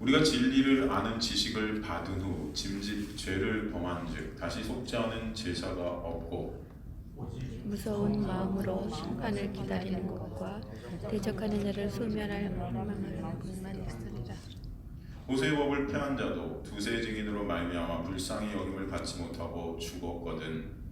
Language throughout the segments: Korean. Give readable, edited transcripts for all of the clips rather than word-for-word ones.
우리가 진리를 아는 지식을 받은 후 짐짓 죄를 범한즉 다시 속지 않은 제사가 없고 무서운 마음으로 심판을 기다리는 것과 대적하는 자를 소멸할 희망을 뿐만 있으리라. 모세의 법을 폐한 자도 두세 증인으로 말미암아 불쌍히 여김을 받지 못하고 죽었거든.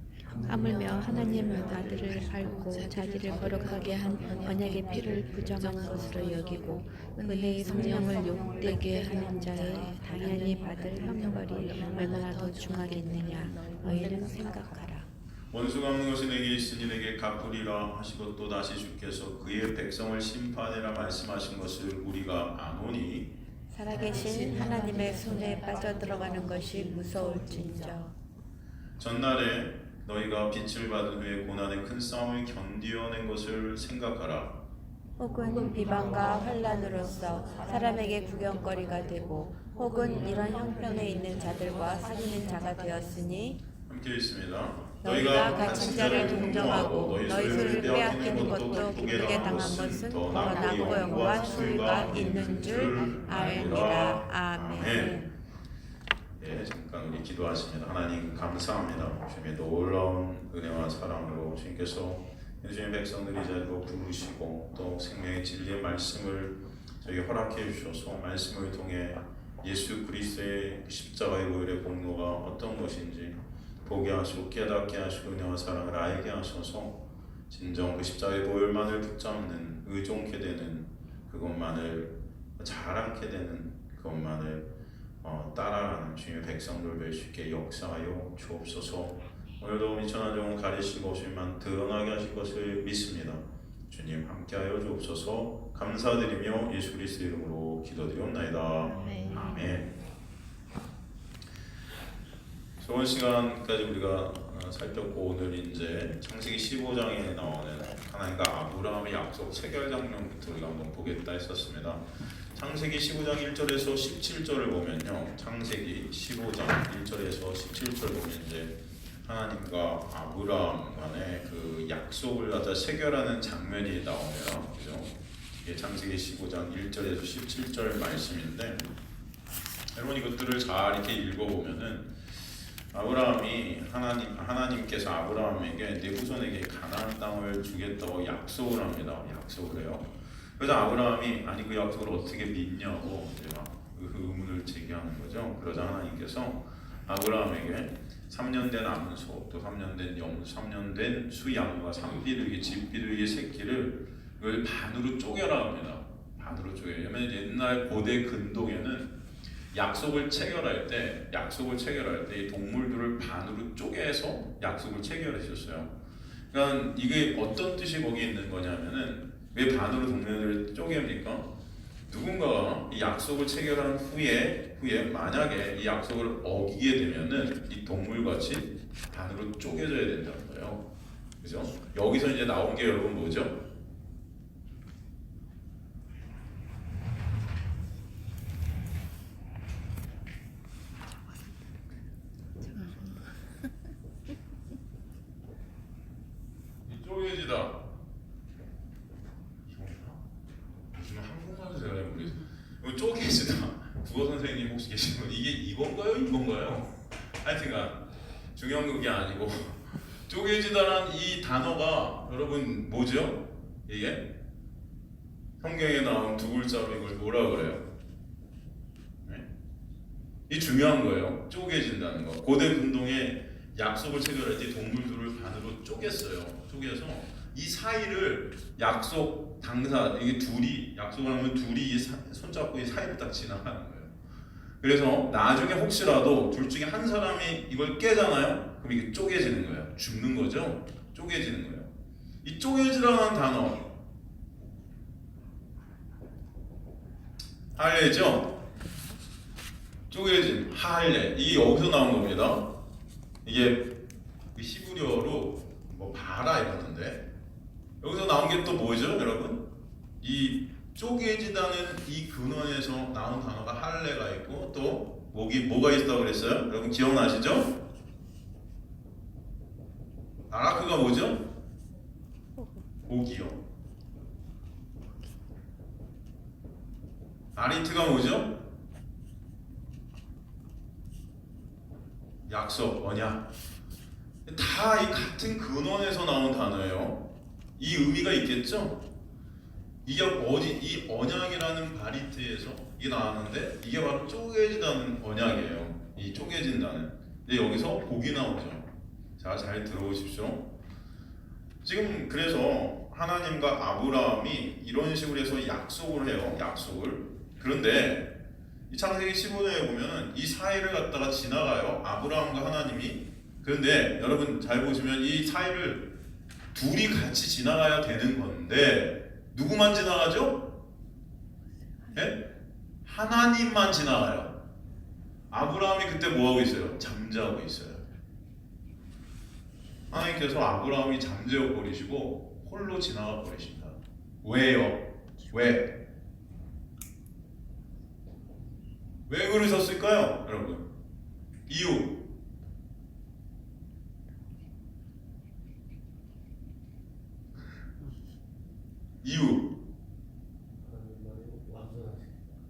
하물며 하나님 아들을 밟고 자기를 거룩하게 한 언약의 피를 부정한 것으로 여기고 은혜의 성령을 욕되게 하는 자의 당연히 받을 형벌이 얼마나 더 중하겠느냐 너희는 생각하라. 원수 갚는 것이 내게 있으니 내게 갚으리라 하시고 또 다시 주께서 그의 백성을 심판해라 말씀하신 것을 우리가 아노니 살아계신 하나님의 손에 빠져들어가는 것이 무서울진저. 전날에 너희가 빛을 받은 후에 고난의 큰 싸움을 견디어낸 것을 생각하라. 혹은 비방과 환난으로서 사람에게 구경거리가 되고 혹은 이런 형편에 있는 자들과 사귀는 자가 되었으니 함께 있습니다. 너희가 갇힌 자를 동정하고 너희 소유를 빼앗기는 것도 기쁘게 당한 것은 더 낫고 영과 소유가 있는 줄 알미라. 아멘. 예, 잠깐 우리 기도하십니다. 하나님 감사합니다. 주님의 놀라운 은혜와 사랑으로 주님께서 주님의 백성들이 자리로 부르시고 또 생명의 진리의 말씀을 저에게 허락해 주셔서 말씀을 통해 예수 그리스도의 십자가의 보혈의 공로가 어떤 것인지 보게 하시고 깨닫게 하시고 은혜와 사랑을 알게 하셔서 진정 그 십자가의 보혈만을 붙잡는 의존케 되는 그것만을 자랑케 되는 그것만을 따라가는 주님의 백성들 될 수 있게 역사하여 주옵소서. 오늘도 미천한 종을 가리시고 주님만 드러나게 하실 것을 믿습니다. 주님 함께하여 주옵소서. 감사드리며 예수 그리스도 이름으로 기도드리옵나이다. 아멘. 좋은 시간까지 우리가 살폈고 오늘 이제 창세기 15장에 나오는 하나님과 아브라함의 약속 체결 장면부터 우리가 한번 보겠다 했었습니다. 창세기 15장 1절에서 17절을 보면요, 창세기 15장 1절에서 17절 보면 이제 하나님과 아브라함 간의 그 약속을 갖다 체결하는 장면이 나옵니다. 그죠? 이게 창세기 15장 1절에서 17절 말씀인데, 여러분 이것들을 잘 이렇게 읽어보면은 아브라함이 하나님께서 아브라함에게 내 후손에게 가나안 땅을 주겠다고 약속을 합니다. 약속을 해요. 그래서 아브라함이 아니 그 약속을 어떻게 믿냐고 이제 막 의문을 제기하는 거죠. 그러자 하나님께서 아브라함에게 3년 된 암소, 또 3년 된 염소, 3년 된 수양과 3비둘기, 집비둘기 새끼를 이걸 반으로 쪼개라 합니다. 반으로 쪼개요. 왜냐면 옛날 고대 근동에는 약속을 체결할 때 이 동물들을 반으로 쪼개서 약속을 체결했었어요. 그러니까 이게 어떤 뜻이 거기 있는 거냐면은 왜 반으로 동물들을 쪼갭니까? 누군가가 이 약속을 체결한 후에 만약에 이 약속을 어기게 되면은 이 동물같이 반으로 쪼개져야 된다는 거예요. 그죠? 여기서 이제 나온 게 여러분 뭐죠? 쪼개지다. 무슨 한국말로 제가 모르겠어요. 쪼개지다. 국어 선생님 혹시 계시면 이게 이건가요? 하여튼간 중요한 그게 아니고 쪼개지다란 이 단어가 여러분 뭐죠? 이게 성경에 나온 두 글자로 이걸 뭐라 그래요? 네? 이 중요한 거예요. 쪼개진다는 거. 고대 근동에 약속을 체결할 때 동물들을 반으로 쪼갰어요. 쪼개서 이 사이를 약속 당사 이게 둘이 약속을 하면 둘이 손잡고 이 사이를 딱 지나가는 거예요. 그래서 나중에 혹시라도 둘 중에 한 사람이 이걸 깨잖아요. 그럼 이게 쪼개지는 거예요. 죽는 거죠. 쪼개지는 거예요. 이 쪼개지라는 단어 할례죠. 쪼개짐 할례 이게 여기서 나온 겁니다. 이게 히브리어로 뭐 바라 이러는데 여기서 나온 게 또 뭐죠, 여러분? 이 쪼개지다는 이 근원에서 나온 단어가 할례가 있고 또 뭐가 있다고 그랬어요? 여러분 기억나시죠? 아라크가 뭐죠? 복이요. 아리트가 뭐죠? 약속, 언약. 다 이 같은 근원에서 나온 단어예요. 이 의미가 있겠죠? 이게 이 언약이라는 바리트에서 이게 나왔는데 이게 바로 쪼개진다는 언약이에요. 이 쪼개진다는. 근데 여기서 복이 나오죠. 자, 잘 들어보십시오. 지금 그래서 하나님과 아브라함이 이런 식으로 해서 약속을 해요. 약속을. 그런데 이 창세기 15장에 보면은 이 사이를 갖다가 지나가요. 아브라함과 하나님이. 그런데 여러분 잘 보시면 이 사이를 둘이 같이 지나가야 되는 건데 누구만 지나가죠? 네? 하나님만 지나가요. 아브라함이 그때 뭐하고 있어요? 잠자고 있어요. 하나님께서 아브라함이 잠재워 버리시고 홀로 지나가 버리십니다. 왜요? 왜 그러셨을까요? 여러분 이유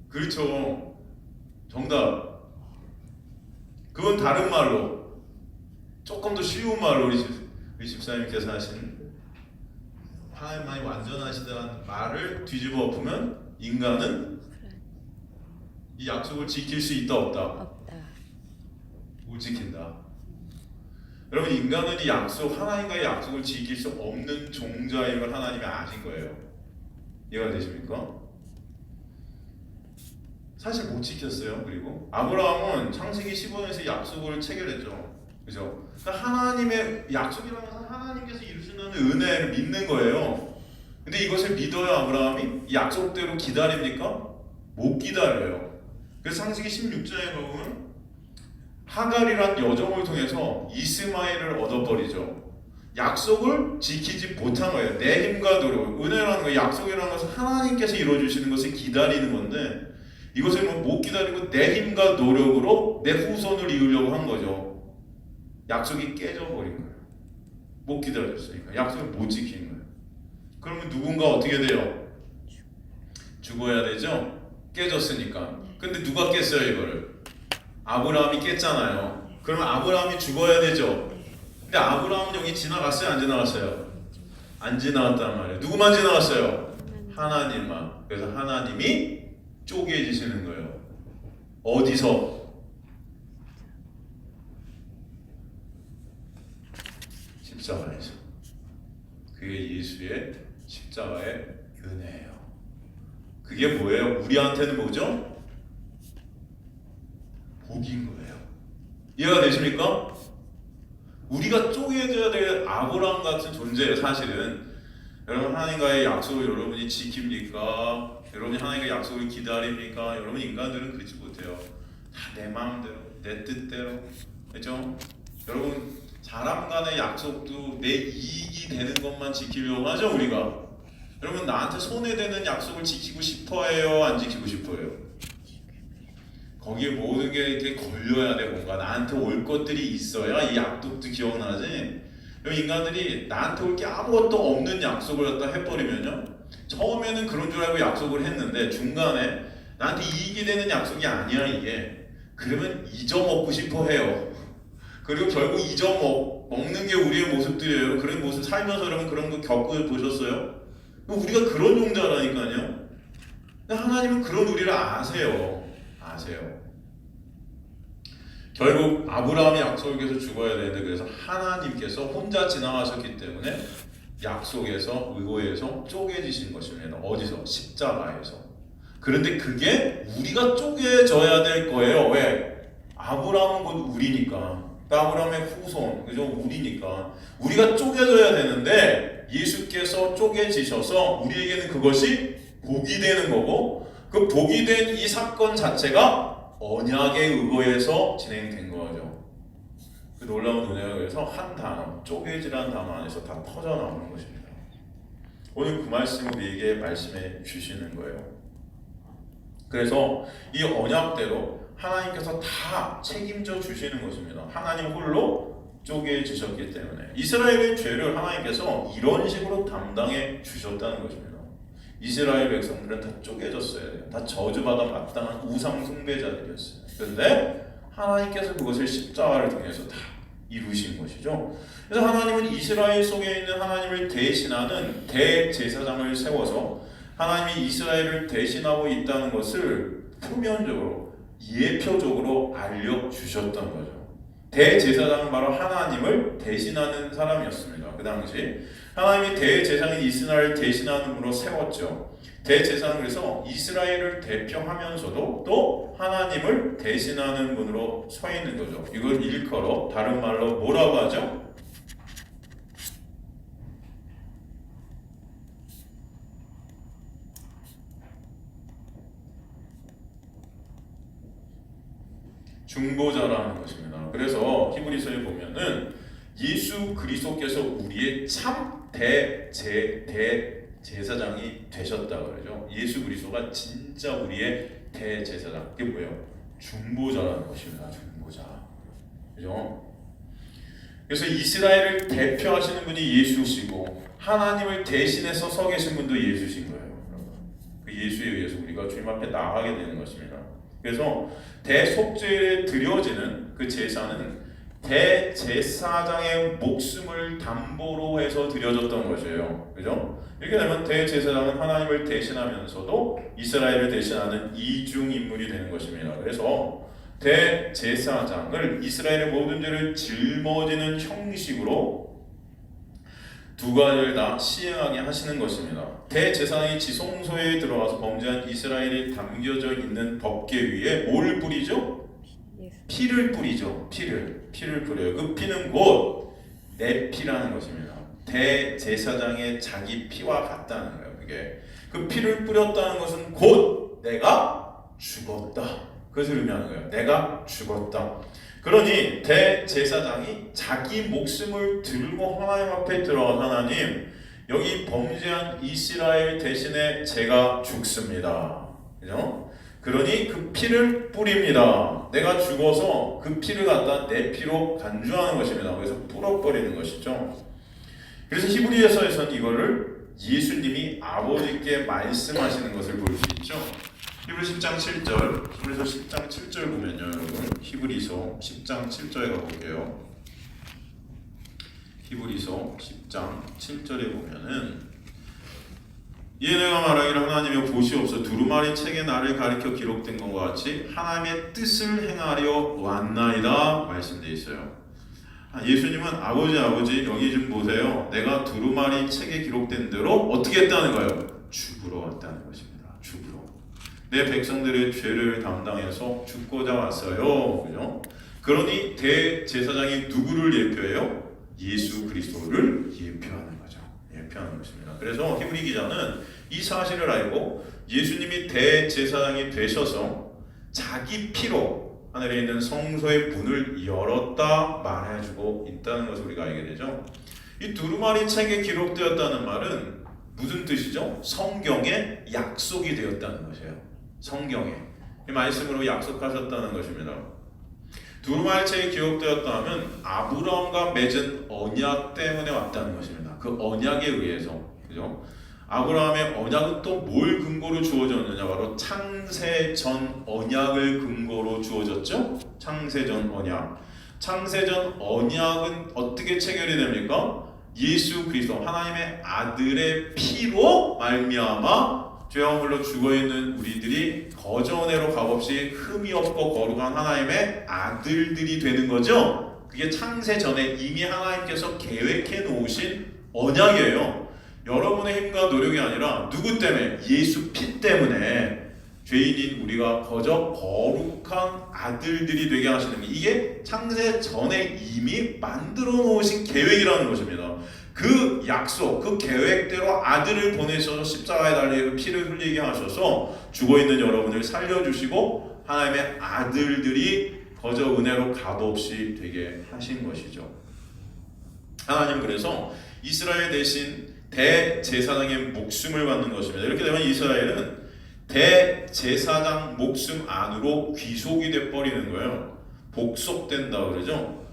그렇죠. 정답. 그건 다른 말로 조금 더 쉬운 말로 우리 집사님께서 하신 하나님만이 완전하시다는 말을 뒤집어 엎으면 인간은 이 약속을 지킬 수 있다 없다? 없다. 못 지킨다. 여러분 인간은 이 약속 하나님과의 약속을 지킬 수 없는 종자인 걸 하나님이 아신 거예요. 이해가 되십니까? 사실 못 지켰어요. 그리고 아브라함은 창세기 15장에서 약속을 체결했죠. 그죠? 그러니까 하나님의 약속이라는 것은 하나님께서 이루신다는 은혜를 믿는 거예요. 근데 이것을 믿어요. 아브라함이 이 약속대로 기다립니까? 못 기다려요. 그래서 창세기 16장에 보면 하갈이란 여종을 통해서 이스마엘을 얻어버리죠. 약속을 지키지 못한 거예요. 내 힘과 노력, 은혜라는 거, 약속이라는 것은 하나님께서 이루어주시는 것을 기다리는 건데 이것을 못 기다리고 내 힘과 노력으로 내 후손을 이으려고 한 거죠. 약속이 깨져버린 거예요. 못 기다렸으니까 약속을 못 지킨 거예요. 그러면 누군가 어떻게 돼요? 죽어야 되죠? 깨졌으니까. 근데 누가 깼어요 이거를? 아브라함이 깼잖아요. 그러면 아브라함이 죽어야 되죠? 근데 아브라함은 여기 지나갔어요? 안 지나갔어요? 안 지나갔단 말이에요. 누구만 지나갔어요? 하나님만. 그래서 하나님이 쪼개지시는 거예요. 어디서? 십자가에서. 그게 예수의 십자가의 은혜예요. 그게 뭐예요? 우리한테는 뭐죠? 복인 거예요. 이해가 되십니까? 우리가 쪼개져야 될 아브라함 같은 존재예요. 사실은 여러분 하나님과의 약속을 여러분이 지킵니까? 여러분이 하나님과의 약속을 기다립니까? 여러분 인간들은 그렇지 못해요. 다 내 마음대로, 내 뜻대로, 그렇죠? 여러분 사람 간의 약속도 내 이익이 되는 것만 지키려고 하죠 우리가. 여러분 나한테 손해되는 약속을 지키고 싶어해요? 안 지키고 싶어요? 거기에 모든 게 이렇게 걸려야 돼. 뭔가 나한테 올 것들이 있어야 이 약속도 기억나지. 인간들이 나한테 올 게 아무것도 없는 약속을 갖다 해버리면요, 처음에는 그런 줄 알고 약속을 했는데 중간에 나한테 이익이 되는 약속이 아니야 이게. 그러면 잊어먹고 싶어 해요. 그리고 결국 잊어먹는 게 우리의 모습들이에요. 그런 모습 살면서 여러분 그런 거 겪어보셨어요? 우리가 그런 종자라니까요. 근데 하나님은 그런 우리를 아세요. 결국 아브라함이 약속을 위해서 죽어야 되는데 그래서 하나님께서 혼자 지나가셨기 때문에 약속에서 의고에서 쪼개지신 것입니다. 어디서? 십자가에서. 그런데 그게 우리가 쪼개져야 될 거예요. 왜? 아브라함은 곧 우리니까. 아브라함의 후손, 그죠? 우리니까. 우리가 쪼개져야 되는데 예수께서 쪼개지셔서 우리에게는 그것이 복이 되는 거고, 그 복이 된 이 사건 자체가 언약에 의거해서 진행된 거죠. 그 놀라운 은혜에 의해서 한 단어, 쪼개지라는 단어 안에서 다 터져 나오는 것입니다. 오늘 그 말씀을 우리에게 말씀해 주시는 거예요. 그래서 이 언약대로 하나님께서 다 책임져 주시는 것입니다. 하나님 홀로 쪼개지셨기 때문에 이스라엘의 죄를 하나님께서 이런 식으로 담당해 주셨다는 것입니다. 이스라엘 백성들은 다 쪼개졌어야 돼요. 다 저주받아 마땅한 우상 숭배자들이었어요. 그런데 하나님께서 그것을 십자가를 통해서 다 이루신 것이죠. 그래서 하나님은 이스라엘 속에 있는 하나님을 대신하는 대제사장을 세워서 하나님이 이스라엘을 대신하고 있다는 것을 표면적으로 예표적으로 알려주셨던 거죠. 대제사장은 바로 하나님을 대신하는 사람이었습니다. 그 당시 하나님이 대제사장인 이스라엘을 대신하는 분으로 세웠죠. 대제사장은 그래서 이스라엘을 대표하면서도 또 하나님을 대신하는 분으로 서 있는 거죠. 이걸 일컬어 다른 말로 뭐라고 하죠? 중보자라는 것입니다. 그래서 히브리서에 보면은 예수 그리스도께서 우리의 참 대제사장이 되셨다 그러죠. 예수 그리스도가 진짜 우리의 대제사장. 이게 뭐예요? 중보자라는 것입니다. 중보자. 그죠? 그래서 이스라엘을 대표하시는 분이 예수시고 하나님을 대신해서 서 계신 분도 예수신 거예요. 그 예수에 의해서 우리가 주님 앞에 나가게 되는 것입니다. 그래서 대속죄에 드려지는 그 제사는 대제사장의 목숨을 담보로 해서 드려졌던 것이에요. 그죠? 이렇게 되면 대제사장은 하나님을 대신하면서도 이스라엘을 대신하는 이중 인물이 되는 것입니다. 그래서 대제사장을 이스라엘의 모든 죄를 짊어지는 형식으로 두 가지를 다 시행하게 하시는 것입니다. 대제사장이 지성소에 들어와서 범죄한 이스라엘이 담겨져 있는 법궤 위에 뭘 뿌리죠? 피를 뿌리죠. 피를 뿌려요. 그 피는 곧 내 피라는 것입니다. 대제사장의 자기 피와 같다는 거예요. 그게 그 피를 뿌렸다는 것은 곧 내가 죽었다. 그것을 의미하는 거예요. 내가 죽었다. 그러니 대제사장이 자기 목숨을 들고 하나님 앞에 들어간 하나님, 여기 범죄한 이스라엘 대신에 제가 죽습니다. 그죠? 그러니 그 피를 뿌립니다. 내가 죽어서 그 피를 갖다 내 피로 간주하는 것입니다. 그래서 뿌려버리는 것이죠. 그래서 히브리서에서는 이거를 예수님이 아버지께 말씀하시는 것을 볼 수 있죠. 히브리서 10장 7절, 히브리서 10장 7절 보면요, 여러분. 히브리서 10장 7절에 가볼게요. 히브리서 10장 7절에 보면은 이에 내가 말하기를 하나님의 보시옵소서 두루마리 책에 나를 가리켜 기록된 것과 같이 하나님의 뜻을 행하려 왔나이다 말씀되어 있어요. 예수님은 아버지 여기 좀 보세요. 내가 두루마리 책에 기록된 대로 어떻게 했다는 거예요? 죽으러 왔다는 것입니다. 죽으러. 내 백성들의 죄를 담당해서 죽고자 왔어요. 그죠? 그러니 대제사장이 누구를 예표해요? 예수 그리스도를 예표하는 거죠. 예표하는 것입니다. 그래서 히브리 기자는 이 사실을 알고 예수님이 대제사장이 되셔서 자기 피로 하늘에 있는 성소의 문을 열었다 말해주고 있다는 것을 우리가 알게 되죠. 이 두루마리 책에 기록되었다는 말은 무슨 뜻이죠? 성경에 약속이 되었다는 것이에요. 성경에 이 말씀으로 약속하셨다는 것입니다. 두루마리 책에 기록되었다 하면 아브라함과 맺은 언약 때문에 왔다는 것입니다. 그 언약에 의해서, 그죠? 아브라함의 언약은 또 뭘 근거로 주어졌느냐? 바로 창세전 언약을 근거로 주어졌죠? 창세전 언약. 창세전 언약은 어떻게 체결이 됩니까? 예수 그리스도 하나님의 아들의 피로 말미암아 죄악물로 죽어있는 우리들이 거저원회로 값없이 흠이 없고 거룩한 하나님의 아들들이 되는 거죠. 그게 창세전에 이미 하나님께서 계획해 놓으신 언약이에요. 여러분의 힘과 노력이 아니라 누구 때문에? 예수 피 때문에 죄인인 우리가 거저 거룩한 아들들이 되게 하시는 게 이게 창세전에 이미 만들어 놓으신 계획이라는 것입니다. 그 약속, 그 계획대로 아들을 보내셔서 십자가에 달려 피를 흘리게 하셔서 죽어있는 여러분을 살려주시고 하나님의 아들들이 거저 은혜로 값없이 되게 하신 것이죠. 하나님 그래서 이스라엘 대신 대제사장의 목숨을 받는 것입니다. 이렇게 되면 이스라엘은 대제사장 목숨 안으로 귀속이 돼버리는 거예요. 복속된다 그러죠.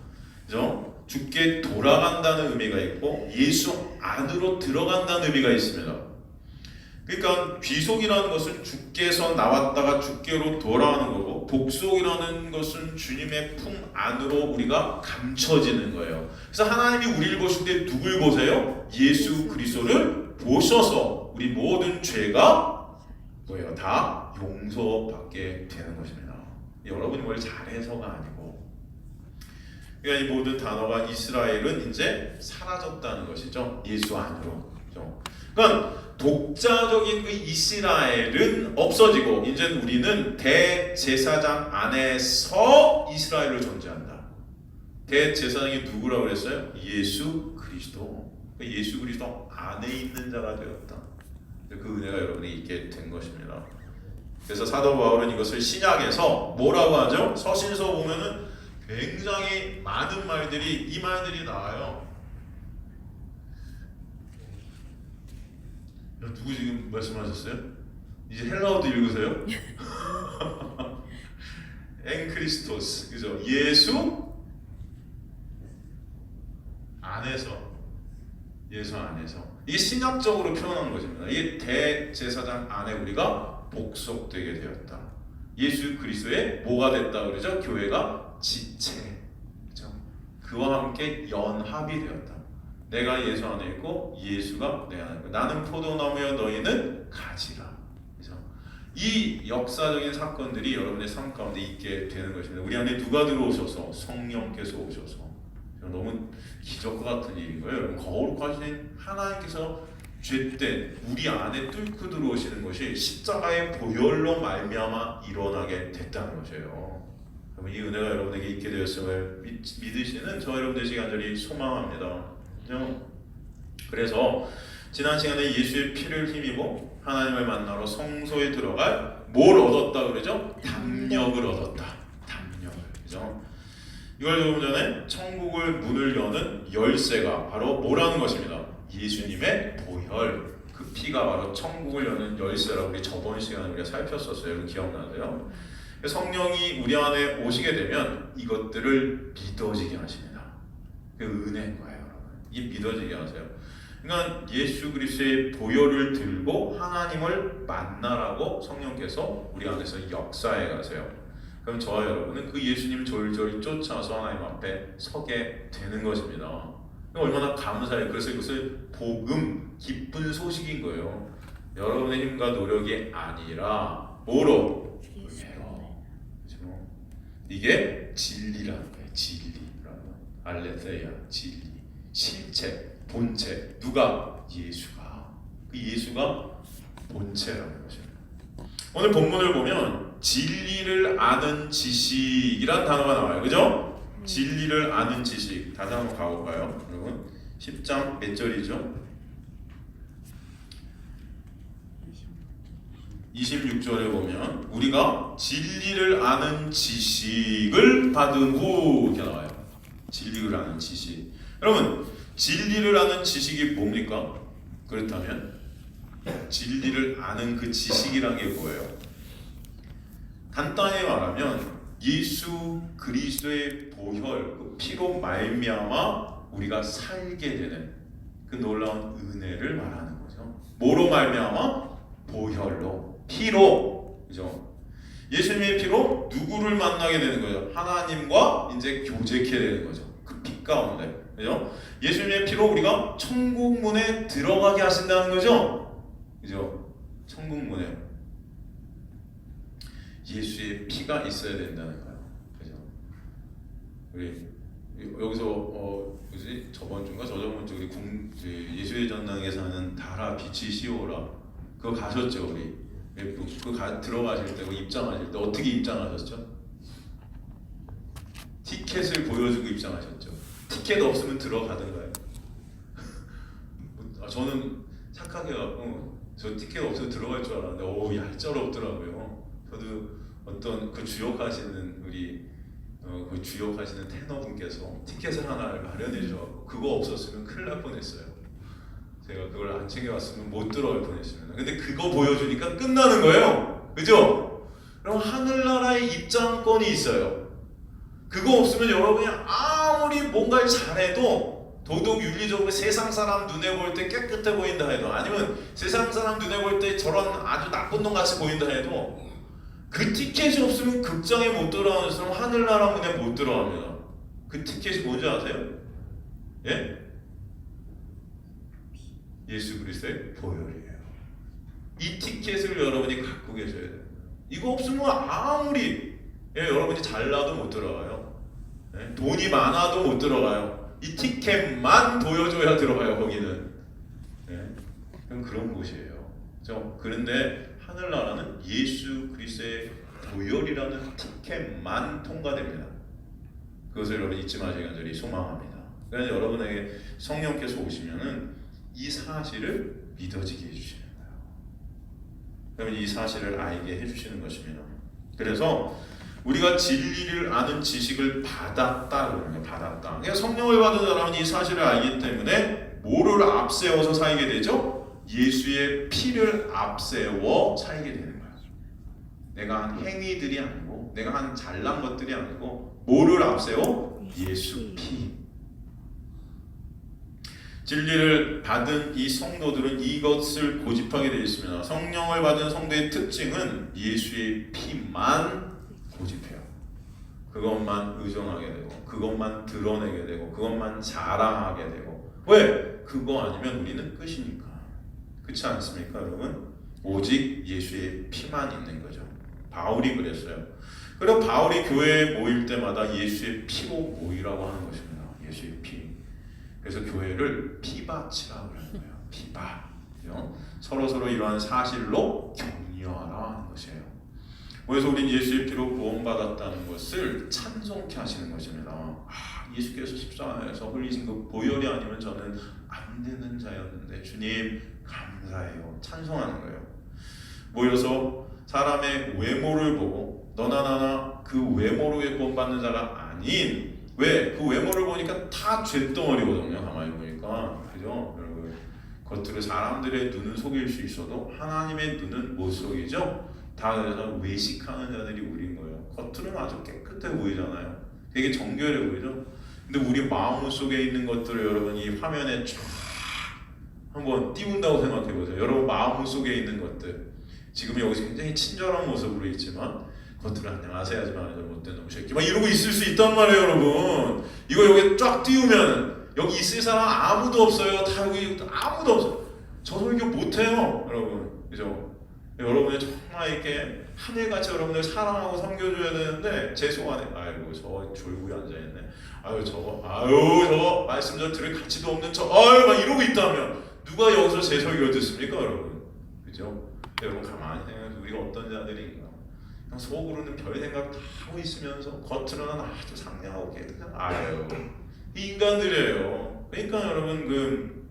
그죠? 죽게 돌아간다는 의미가 있고 예수 안으로 들어간다는 의미가 있습니다. 그러니까 귀속이라는 것은 주께서 나왔다가 주께로 돌아오는 거고, 복속이라는 것은 주님의 품 안으로 우리가 감춰지는 거예요. 그래서 하나님이 우리를 보실 때 누굴 보세요? 예수 그리스도를 보셔서 우리 모든 죄가 뭐예요? 다 용서받게 되는 것입니다. 여러분이 뭘 잘해서가 아니고, 그러니까 이 모든 단어가 이스라엘은 이제 사라졌다는 것이죠. 예수 안으로. 그러니까 독자적인 그 이스라엘은 없어지고 이제 우리는 대제사장 안에서 이스라엘로 존재한다. 대제사장이 누구라고 그랬어요? 예수 그리스도. 예수 그리스도 안에 있는 자가 되었다. 그 은혜가 여러분에게 있게 된 것입니다. 그래서 사도 바울은 이것을 신약에서 뭐라고 하죠? 서신서 보면은 굉장히 많은 말들이, 이 말들이 나와요. 누구 지금 말씀하셨어요? 이제 헬라어도 읽으세요? 엔크리스토스, 그죠? 예수 안에서, 예수 안에서. 이게 신약적으로 표현한 것입니다. 이게 대제사장 안에 우리가 복속되게 되었다. 예수 그리스도의 뭐가 됐다 그러죠? 교회가 지체, 그죠? 그와 함께 연합이 되었다. 내가 예수 안에 있고 예수가 내 안에 있고, 나는 포도나무여 너희는 가지라. 그죠? 이 역사적인 사건들이 여러분의 삶 가운데 있게 되는 것입니다. 우리 안에 누가 들어오셔서? 성령께서 오셔서. 너무 기적과 같은 일인 거예요. 여러분, 거룩하신 하나님께서 죄된 우리 안에 뚫고 들어오시는 것이 십자가의 보혈로 말미암아 일어나게 됐다는 것이에요. 여러분, 이 은혜가 여러분에게 있게 되었음을 믿으시는 저 여러분 되시기 간절히 소망합니다. 그래서 지난 시간에 예수의 피를 힘입어 하나님을 만나러 성소에 들어갈 뭘 얻었다 그러죠? 담력을 얻었다. 담력을, 그죠? 이걸 조금 전에 천국을 문을 여는 열쇠가 바로 뭐라는 것입니다. 예수님의 보혈, 그 피가 바로 천국을 여는 열쇠라고 우리 저번 시간에 우리가 살폈었어요. 여러분 기억나세요? 성령이 우리 안에 오시게 되면 이것들을 믿어지게 하십니다. 그 은혜인 거예요. 이 믿어지게 하세요. 그러니까 예수 그리스도의 보혈을 들고 하나님을 만나라고 성령께서 우리 안에서 역사해 가세요. 그럼 저와 여러분은 그 예수님 졸졸 쫓아서 하나님 앞에 서게 되는 것입니다. 얼마나 감사해요. 그래서 이것을 복음, 기쁜 소식인 거예요. 여러분의 힘과 노력이 아니라 뭐로? 은혜로. 그렇죠? 이게 진리라는 거예요. 진리라는 알레theia, 진리. 실체, 본체. 누가? 예수가. 그 예수가 본체라는 것입니다. 오늘 본문을 보면 진리를 아는 지식이란 단어가 나와요. 그죠? 진리를 아는 지식. 다시 한번 가볼까요? 여러분 10장 몇 절이죠? 26절에 보면 우리가 진리를 아는 지식을 받은 후 이렇게 나와요. 진리를 아는 지식. 여러분, 진리를 아는 지식이 뭡니까? 그렇다면 진리를 아는 그 지식이란 게 뭐예요? 간단히 말하면 예수 그리스도의 보혈, 그 피로 말미암아 우리가 살게 되는 그 놀라운 은혜를 말하는 거죠. 뭐로 말미암아? 보혈로, 피로, 그죠? 예수님의 피로 누구를 만나게 되는 거죠? 하나님과 이제 교제케 되는 거죠. 그 피 가운데, 그죠? 예수님의 피로 우리가 천국 문에 들어가게 하신다는 거죠, 그죠? 천국 문에 예수의 피가 있어야 된다는 거예요, 그죠? 우리 여기서 뭐지? 저번 주인가 저저번 주 우리 예수의 전당에서 하는 달아 빛이 시오라 그거 가셨죠 우리? 그거 들어가실 때, 입장하실 때 어떻게 입장하셨죠? 티켓을 보여주고 입장하셨죠. 티켓 없으면 들어가던가요? 저는 착하게 갖고 저 티켓 없으면 들어갈 줄 알았는데 얄짤없더라고요. 저도 어떤 그 주역하시는 우리 그 주역하시는 테너분께서 티켓을 하나를 마련해 주셔서 그거 없었으면 큰일 날 뻔했어요. 제가 그걸 안 챙겨왔으면 못 들어갈 뻔했습니다. 근데 그거 보여주니까 끝나는 거예요. 그죠? 그럼 하늘나라의 입장권이 있어요. 그거 없으면 여러분이 아무리 뭔가를 잘해도 도덕 윤리적으로 세상 사람 눈에 볼 때 깨끗해 보인다 해도, 아니면 세상 사람 눈에 볼 때 저런 아주 나쁜 놈 같이 보인다 해도, 그 티켓이 없으면 극장에 못 들어가는 사람 하늘나라 문에 못 들어갑니다. 그 티켓이 뭔지 아세요? 예? 예수 그리스도의 보혈이에요. 이 티켓을 여러분이 갖고 계셔야 돼요. 이거 없으면 아무리 여러분이 잘나도 못 들어가요. 돈이 많아도 못 들어가요. 이 티켓만 보여줘야 들어가요. 거기는. 그런 곳이에요. 그런데 하늘나라는 예수 그리스도의 보혈이라는 티켓만 통과됩니다. 그것을 여러분 잊지 마시기 간절히 소망합니다. 그래서 여러분에게 성령께서 오시면은 이 사실을 믿어지게 해주시는 거예요. 그러면 이 사실을 알게 해주시는 것입니다. 그래서 우리가 진리를 아는 지식을 받았다 그러면 받았다. 그러니까 성령을 받은 사람은 이 사실을 알기 때문에 뭐를 앞세워서 살게 되죠? 예수의 피를 앞세워 살게 되는 거예요. 내가 한 행위들이 아니고, 내가 한 잘난 것들이 아니고, 뭐를 앞세워? 예수 피. 진리를 받은 이 성도들은 이것을 고집하게 되어 있습니다. 성령을 받은 성도의 특징은 예수의 피만 고집해요. 그것만 의존하게 되고, 그것만 드러내게 되고, 그것만 자랑하게 되고. 왜? 그거 아니면 우리는 끝이니까. 그렇지 않습니까, 여러분? 오직 예수의 피만 있는 거죠. 바울이 그랬어요. 그리고 바울이 교회에 모일 때마다 예수의 피로 모이라고 하는 것입니다. 예수의 피. 그래서 교회를 피밭이라고 하는 거예요. 피밭. 서로 이러한 사실로 격려하라 하는 것이에요. 그래서 우리는 예수의 피로 구원받았다는 것을 찬송케 하시는 것입니다. 예수께서 십자가에서 흘리신 그 보혈이 아니면 저는 안 되는 자였는데 주님 감사해요. 찬송하는 거예요. 모여서 사람의 외모를 보고 너나 나나 그 외모로 구원받는 자가 아닌, 왜? 그 외모를 보니까 다 쇳덩어리거든요. 가만히 보니까. 그죠? 여러분, 겉으로 사람들의 눈은 속일 수 있어도 하나님의 눈은 못 속이죠? 다 그래서 외식하는 자들이 우리인 거예요. 겉으로는 아주 깨끗해 보이잖아요. 되게 정결해 보이죠? 근데 우리 마음 속에 있는 것들을 여러분이 화면에 쫙 한번 띄운다고 생각해 보세요. 여러분 마음 속에 있는 것들. 지금 여기서 굉장히 친절한 모습으로 있지만 겉으로 안녕하세요 하지만 못된 놈 새끼 막 이러고 있을 수 있단 말이에요, 여러분. 이거 여기 쫙 띄우면 여기 있을 사람 아무도 없어요. 다 여기 아무도 없어요. 저도 이거 못해요, 여러분. 그죠? 여러분이 정말 이렇게 하늘같이 여러분들 사랑하고 섬겨줘야 되는데 제 속안에 아이고 저 졸고에 앉아있네. 저거 말씀 좀 들을 가치도 없는 막 이러고 있다면 누가 여기서 제 설교를 듣습니까, 여러분? 그죠? 여러분 가만히 생각해. 우리가 어떤 자들인가? 그냥 속으로는 별 생각 다 하고 있으면서 겉으로는 아주 상냥하고 깨끗한 이 인간들이에요. 그러니까 여러분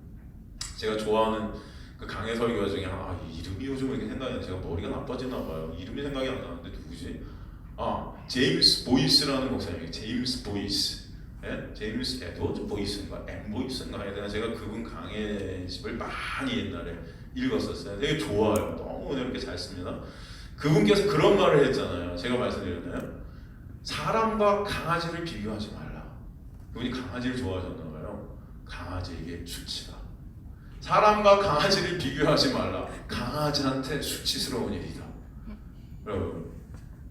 제가 좋아하는 그 강해 설교가 중에 이름이 요즘 이렇게 생각이 안 나요. 제가 머리가 나빠지나 봐요. 이름이 생각이 안 나는데 누구지? 제임스 보이스라는 목사님이에요. 제임스 보이스. 제임스 에드워드 보이스인가 M 보이스인가 해야 되나? 제가 그분 강해집을 많이 옛날에 읽었었어요. 되게 좋아요. 너무 은혜롭게 잘 씁니다. 그분께서 그런 말을 했잖아요. 제가 말씀드렸나요? 사람과 강아지를 비교하지 말라. 그분이 강아지를 좋아하셨나 봐요. 강아지에게 수치다. 사람과 강아지를 비교하지 말라. 강아지한테 수치스러운 일이다. 여러분,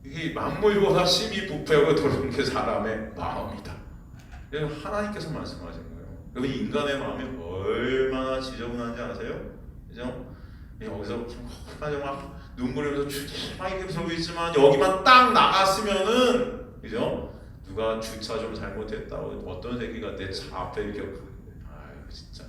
이게 만물보다 심히 부패하고 더러운 게 사람의 마음이다. 하나님께서 말씀하신 거예요. 여러분, 인간의 마음이 얼마나 지저분한지 아세요? 그죠? 여기서 막 눈물이 흘려서 주님 막 이렇게 소리 있지만 여기만 딱 나갔으면은, 그죠? 누가 주차 좀 잘못했다고 어떤 새끼가 내 차 앞에 이렇게 진짜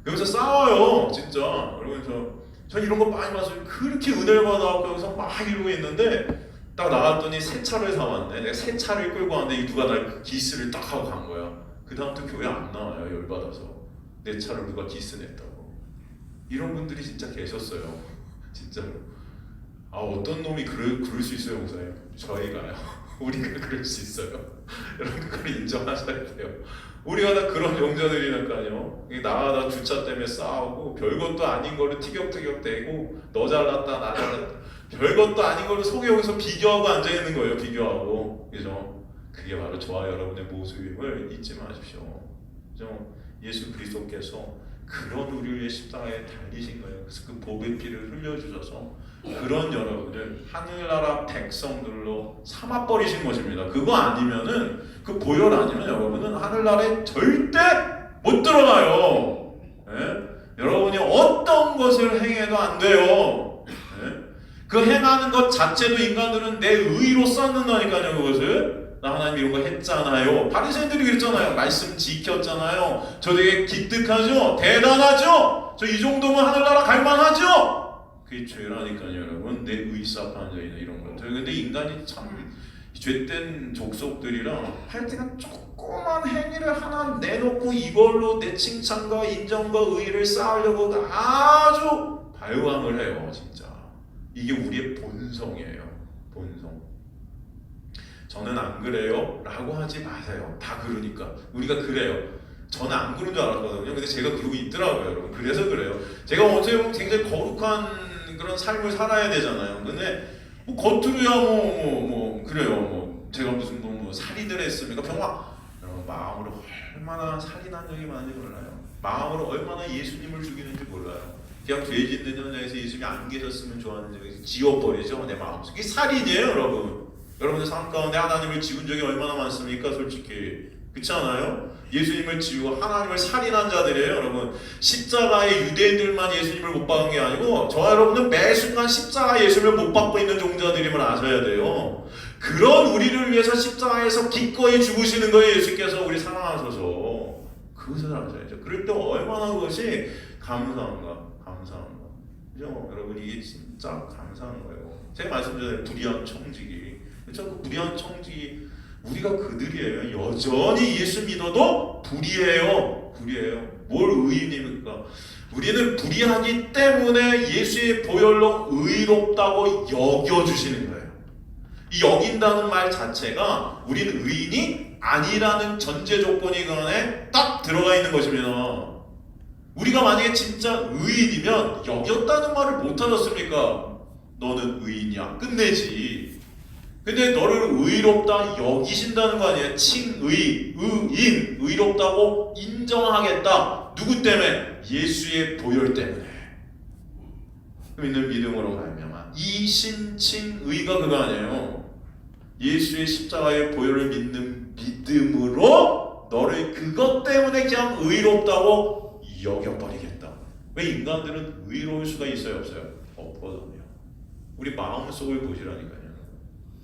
여기서 싸워요, 진짜. 여러분 저 이런 거 많이 봤어요. 그렇게 은혜를 받아갖고 여기서 막 이러고 있는데 딱 나갔더니 새 차를 사왔네. 내가 새 차를 끌고 왔는데 누가 날 기스를 딱 하고 간 거야. 그 다음부터 교회 안 나와요, 열받아서. 내 차를 누가 기스냈다고. 이런 분들이 진짜 계셨어요, 진짜로. 어떤 놈이 그럴 수 있어요, 목사님? 저희가요. 우리가 그럴 수 있어요. 여러분 그걸 인정하셔야 돼요. 우리가 다 그런 용자들이니까요. 나가다 주차 때문에 싸우고 별것도 아닌 거를 티격태격 대고 너 잘났다 나 잘났다 별것도 아닌 거를 속에 여기서 비교하고 앉아있는 거예요. 비교하고. 그죠? 그게 바로 저와 여러분의 모습임을 잊지 마십시오. 그죠? 예수 그리스도께서 그런 우리를 위해 십자가에 달리신 거예요. 그래서 그 복의 피를 흘려주셔서 그런 여러분들 하늘나라 백성들로 삼아버리신 것입니다. 그거 아니면은, 그 보혈 아니면 여러분은 하늘나라에 절대 못 들어가요. 예? 여러분이 어떤 것을 행해도 안 돼요. 예? 그 행하는 것 자체도 인간들은 내 의로 쌓는다니까요. 그것을 나 하나님 이런 거 했잖아요. 바리새인들이 그랬잖아요. 말씀 지켰잖아요. 저 되게 기특하죠? 대단하죠? 저 이 정도면 하늘나라 갈만하죠? 그게 죄라니까요, 여러분. 내 의사판 자이나 이런 것들. 근데 인간이 참 죄된 족속들이라 할 때는 조그만 행위를 하나 내놓고 이걸로 내 칭찬과 인정과 의의를 쌓으려고 아주 발광을 해요, 진짜. 이게 우리의 본성이에요. 본성. 저는 안 그래요 라고 하지 마세요. 다 그러니까. 우리가 그래요. 저는 안 그런 줄 알았거든요. 근데 제가 그러고 있더라고요, 여러분. 그래서 그래요. 제가 어떻게 보면 굉장히 거룩한 그런 삶을 살아야 되잖아요. 근데 뭐 겉으로야 그래요. 제가 무슨 뭐 살인을 했습니까? 여러분, 마음으로 얼마나 살인한 적이 많은지 몰라요. 마음으로 얼마나 예수님을 죽이는지 몰라요. 그냥 죄 짓는 현장에서 예수님이 안 계셨으면 좋았는지 지워버리죠, 내 마음속에. 이게 살인이에요, 여러분. 여러분들 삶 가운데 하나님을 지운 적이 얼마나 많습니까? 솔직히 그렇지 않아요? 예수님을 지우고 하나님을 살인한 자들이에요, 여러분. 십자가에 유대인들만 예수님을 못 박은 게 아니고 저와 여러분은 매 순간 십자가에 예수님을 못 박고 있는 종자들임을 아셔야 돼요. 그런 우리를 위해서 십자가에서 기꺼이 죽으시는 거예요, 예수께서. 우리 사랑하셔서. 그것을 아셔야죠. 그럴 때 얼마나 그것이 감사한가. 그죠? 여러분, 이게 진짜 감사한 거예요. 제가 말씀드린 불의한 청지기. 그렇죠? 그 불의한 청지기, 우리가 그들이에요. 여전히 예수 믿어도 불의해요. 뭘 의인입니까? 우리는 불의하기 때문에 예수의 보혈로 의롭다고 여겨주시는 거예요. 이 여긴다는 말 자체가 우리는 의인이 아니라는 전제 조건이 그 안에 딱 들어가 있는 것입니다. 우리가 만약에 진짜 의인이면 여겼다는 말을 못 하셨습니까? 너는 의인이야. 끝내지. 근데 너를 의롭다 여기신다는 거 아니에요? 칭의, 의인, 의롭다고 인정하겠다. 누구 때문에? 예수의 보혈 때문에. 믿는 믿음으로 말미암아 이신칭의가 그거 아니에요. 예수의 십자가의 보혈을 믿는 믿음으로 너를 그것 때문에 그냥 의롭다고 여겨버리겠다. 왜 인간들은 의로울 수가 있어요, 없어요? 없거든요. 우리 마음속을 보시라니까요.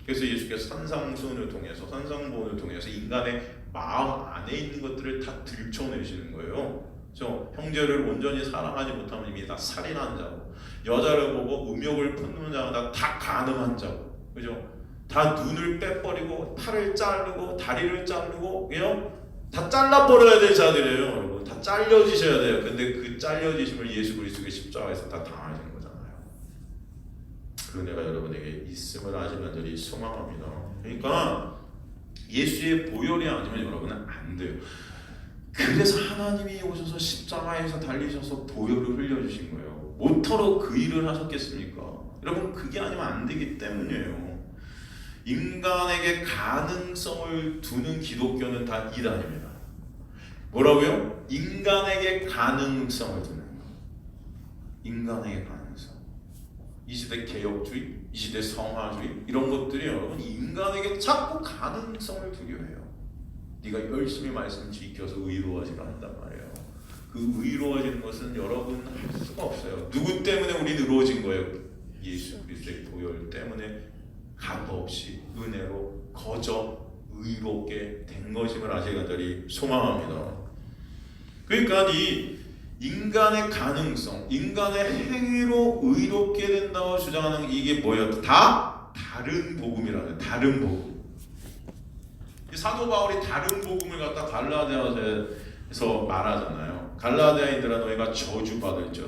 그래서 예수께서 산상수훈을 통해서, 산상보훈을 통해서 인간의 마음 안에 있는 것들을 다 들춰내시는 거예요. 그래서 형제를 온전히 사랑하지 못하면 이미 다 살인한 자고, 여자를 보고 음욕을 품는 자가 다 간음한 자고, 그죠? 다 눈을 빼버리고 팔을 자르고 다리를 자르고, 그죠? 다 잘라버려야 될 자들이에요, 여러분. 다 잘려지셔야 돼요. 근데 그 잘려지심을 예수 그리스도의 십자가에서 다 당하시는 거잖아요. 그 은혜가 여러분에게 있음을 아주 간절히 소망합니다. 그러니까 예수의 보혈이 아니면 여러분은 안 돼요. 그래서 하나님이 오셔서 십자가에서 달리셔서 보혈을 흘려주신 거예요. 모터로 그 일을 하셨겠습니까? 여러분, 그게 아니면 안 되기 때문이에요. 인간에게 가능성을 두는 기독교는 다 이단입니다. 뭐라고요? 인간에게 가능성을 두는 거. 인간에게 가능성. 이 시대 개혁주의, 이 시대 성화주의, 이런 것들이 여러분 인간에게 자꾸 가능성을 두려 해요. 네가 열심히 말씀 지켜서 의로워지라 한단 말이에요. 그 의로워지는 것은 여러분 할 수가 없어요. 누구 때문에 우리는 의로워진 거예요? 예수 그리스도의 보혈 때문에 값없이 은혜로 거저 의롭게 된 것임을 아시기 간절히 소망합니다. 그러니까 이 인간의 가능성, 인간의 행위로 의롭게 된다고 주장하는 이게 뭐예요? 다 다른 복음이라는, 다른 복음. 사도 바울이 다른 복음을 갖다 갈라디아서에서 말하잖아요. 갈라디아인들아 너희가 저주받을 줄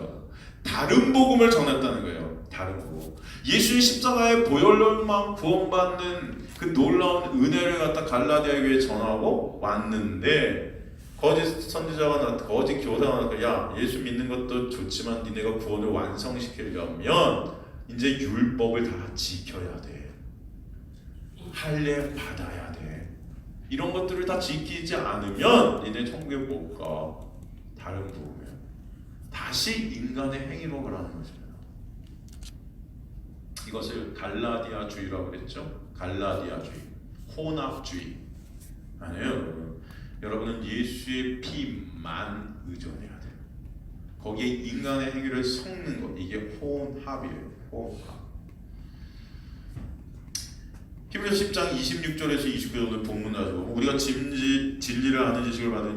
다른 복음을 전했다는 거예요. 다른 복음. 예수의 십자가의 보혈로만 구원받는 그 놀라운 은혜를 갖다 갈라디아 교회에 전하고 왔는데, 거짓 선지자가 거짓 교사가 나타나, 야, 예수 믿는 것도 좋지만 니네가 구원을 완성시키려면 이제 율법을 다 지켜야 돼. 할례 받아야 돼. 이런 것들을 다 지키지 않으면 니네 천국에 못 가. 다른 부분이에요. 다시 인간의 행위로 말하는 것입니다. 이것을 갈라디아주의라고 그랬죠. 갈라디아주의, 혼합주의. 아니에요, 여러분. 여러분은 예수의 피만 의존해야 돼요. 거기에 인간의 행위를 섞는 것, 이게 혼합이에요. 혼합. 히브리서 10장 26절에서 29절 본문 가지고 우리가 진리를 아는 지식을 받으면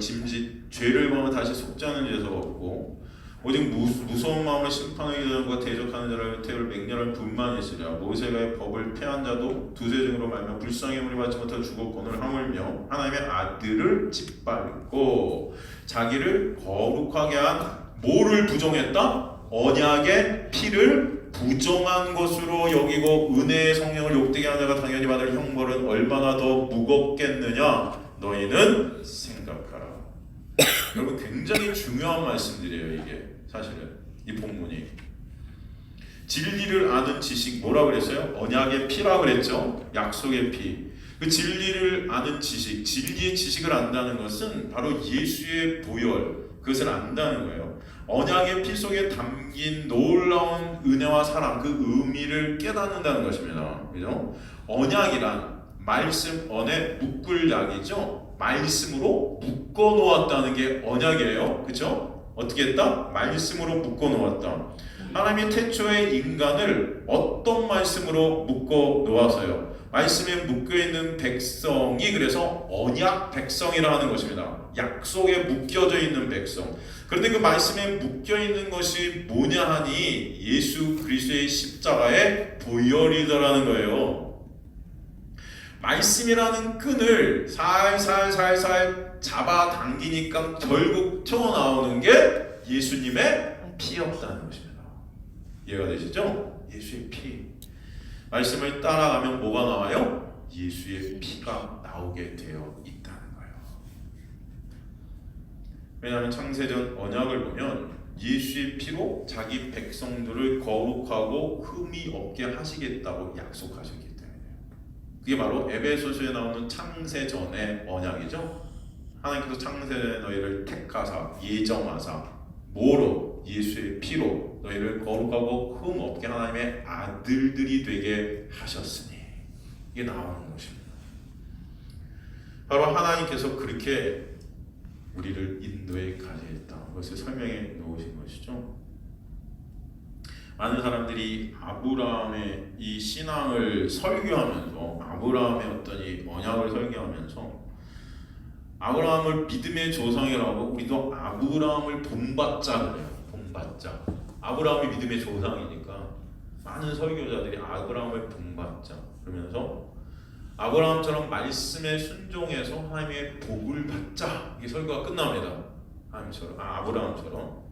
죄를 범하면 다시 속지 않는 죄가 없고 오직 무서운 마음으로 심판하기 전과 대적하는 자를 태울 맹렬한 분만이 있으랴. 모세가 법을 폐한 자도 두세 증으로 말며 불쌍히 받지 못하여 죽었거늘 하물며 하나님의 아들을 짓밟고 자기를 거룩하게 한 뭐를 부정했다? 언약의 피를 부정한 것으로 여기고 은혜의 성령을 욕되게 하는 자가 당연히 받을 형벌은 얼마나 더 무겁겠느냐 너희는 생각하라. 여러분 굉장히 중요한 말씀들이에요. 이게 사실은 이 본문이 진리를 아는 지식 뭐라 그랬어요? 언약의 피라 그랬죠. 약속의 피. 그 진리를 아는 지식, 진리의 지식을 안다는 것은 바로 예수의 보혈, 그것을 안다는 거예요. 언약의 피 속에 담긴 놀라운 은혜와 사랑, 그 의미를 깨닫는다는 것입니다. 그죠? 언약이란 말씀 언에 묶을 약이죠. 말씀으로 묶어 놓았다는 게 언약이에요. 그죠? 어떻게 했다? 말씀으로 묶어 놓았다. 하나님이 태초의 인간을 어떤 말씀으로 묶어 놓았어요? 말씀에 묶여있는 백성이 그래서 언약 백성이라 하는 것입니다. 약속에 묶여져 있는 백성. 그런데 그 말씀에 묶여있는 것이 뭐냐 하니 예수 그리스도의 십자가의 보혈이더라는 거예요. 말씀이라는 끈을 살살살살 잡아당기니까 결국 튀어나오는 게 예수님의 피였다는 것입니다. 이해가 되시죠? 예수의 피. 말씀을 따라가면 뭐가 나와요? 예수의 피가 나오게 되어 있다는 거예요. 왜냐하면 창세전 언약을 보면 예수의 피로 자기 백성들을 거룩하고 흠이 없게 하시겠다고 약속하셨기 때문이에요. 그게 바로 에베소서에 나오는 창세전의 언약이죠. 하나님께서 창세전에 너희를 택하사 예정하사 뭐로? 예수의 피로 너희를 거룩하고 흠 없게 하나님의 아들들이 되게 하셨으니 이게 나오는 것입니다. 바로 하나님께서 그렇게 우리를 인도에 가게 했다. 그것을 설명해 놓으신 것이죠. 많은 사람들이 아브라함의 이 신앙을 설교하면서 아브라함의 어떤 이 언약을 설교하면서 아브라함을 믿음의 조상이라고 우리도 아브라함을 본받자 그래요. 본받자. 아브라함이 믿음의 조상이니까 많은 설교자들이 아브라함을 본받자 그러면서 아브라함처럼 말씀에 순종해서 하나님의 복을 받자 이게 설교가 끝납니다. 아브라함처럼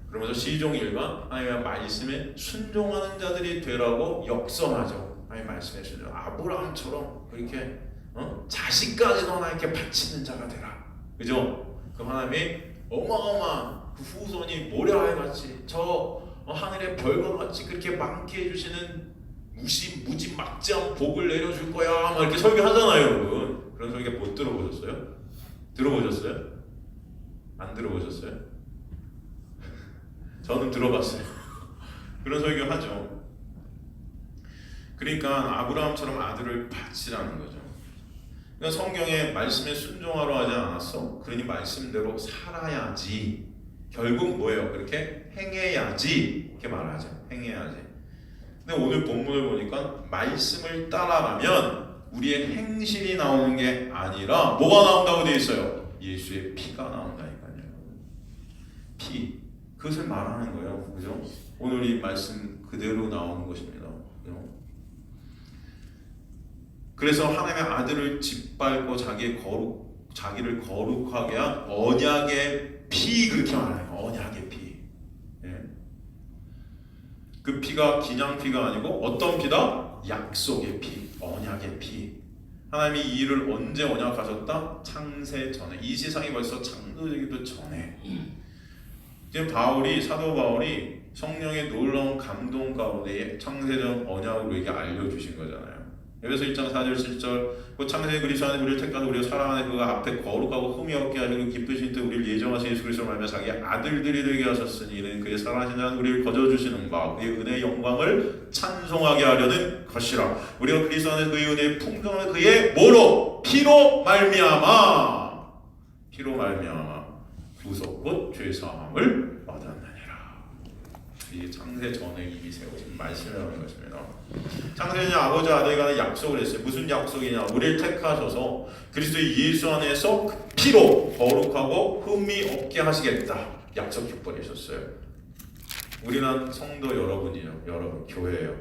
그러면서 시종 1관 하나님의 말씀에 순종하는 자들이 되라고 역선하죠. 하나님의 말씀에 순종. 아브라함처럼 그렇게 자식까지도 하나님께 바치는 자가 되라. 그죠? 그럼 하나님이 어마어마한 그 후손이 모래알같이 저 하늘의 별과 같이 그렇게 많게 해주시는 무지 막지한 복을 내려줄 거야 막 이렇게 설교하잖아요, 여러분. 그런 설교 못 들어보셨어요? 들어보셨어요? 안 들어보셨어요? 저는 들어봤어요. 그런 설교 하죠. 그러니까 아브라함처럼 아들을 바치라는 거죠. 그러니까 성경에 말씀에 순종하러 하지 않았어. 그러니 말씀대로 살아야지. 결국 뭐예요? 그렇게 행해야지. 이렇게 말하죠. 행해야지. 근데 오늘 본문을 보니까 말씀을 따라가면 우리의 행실이 나오는 게 아니라 뭐가 나온다고 되어 있어요? 예수의 피가 나온다니까요. 피. 그것을 말하는 거예요. 그죠? 오늘 이 말씀 그대로 나오는 것입니다. 그죠? 그래서 하나님의 아들을 짓밟고 자기를 거룩하게 한 언약의 피 그렇게 말해요. 언약의 피. 예. 그 피가 그냥 피가 아니고 어떤 피다? 약속의 피, 언약의 피. 하나님이 이 일을 언제 언약하셨다? 창세 전에. 이 세상이 벌써 창조되기도 전에. 지금 사도 바울이 성령의 놀라운 감동 가운데 창세전 언약으로 이게 알려주신 거잖아요. 에베소 1장 4절 7절 그 창세기 그리스도 안에 우리를 택하사 우리가 사랑하는 그가 앞에 거룩하고 흠이 없게 하시고 기쁘신 뜻 우리를 예정하신 예수 그리스도로 말미암아 자기 아들들이 되게 하셨으니 이는 그의 사랑하신 자는 우리를 거저주시는 바 그의 은혜의 영광을 찬송하게 하려는 것이라. 우리가 그리스도 안에서 그의 은혜의 풍성한 그의 뭐로? 피로 말미암아 구속 곧 죄사함을 얻었느니라. 이게 창세 전에 이미 세우신 말씀이라는 것입니다. 창세전에 아버지 아들에 관한 약속을 했어요. 무슨 약속이냐? 우리를 택하셔서 그리스도 예수 안에서 그 피로 거룩하고 흠이 없게 하시겠다 약속해 버리셨어요. 우리는 성도 여러분이에요. 여러분 교회예요.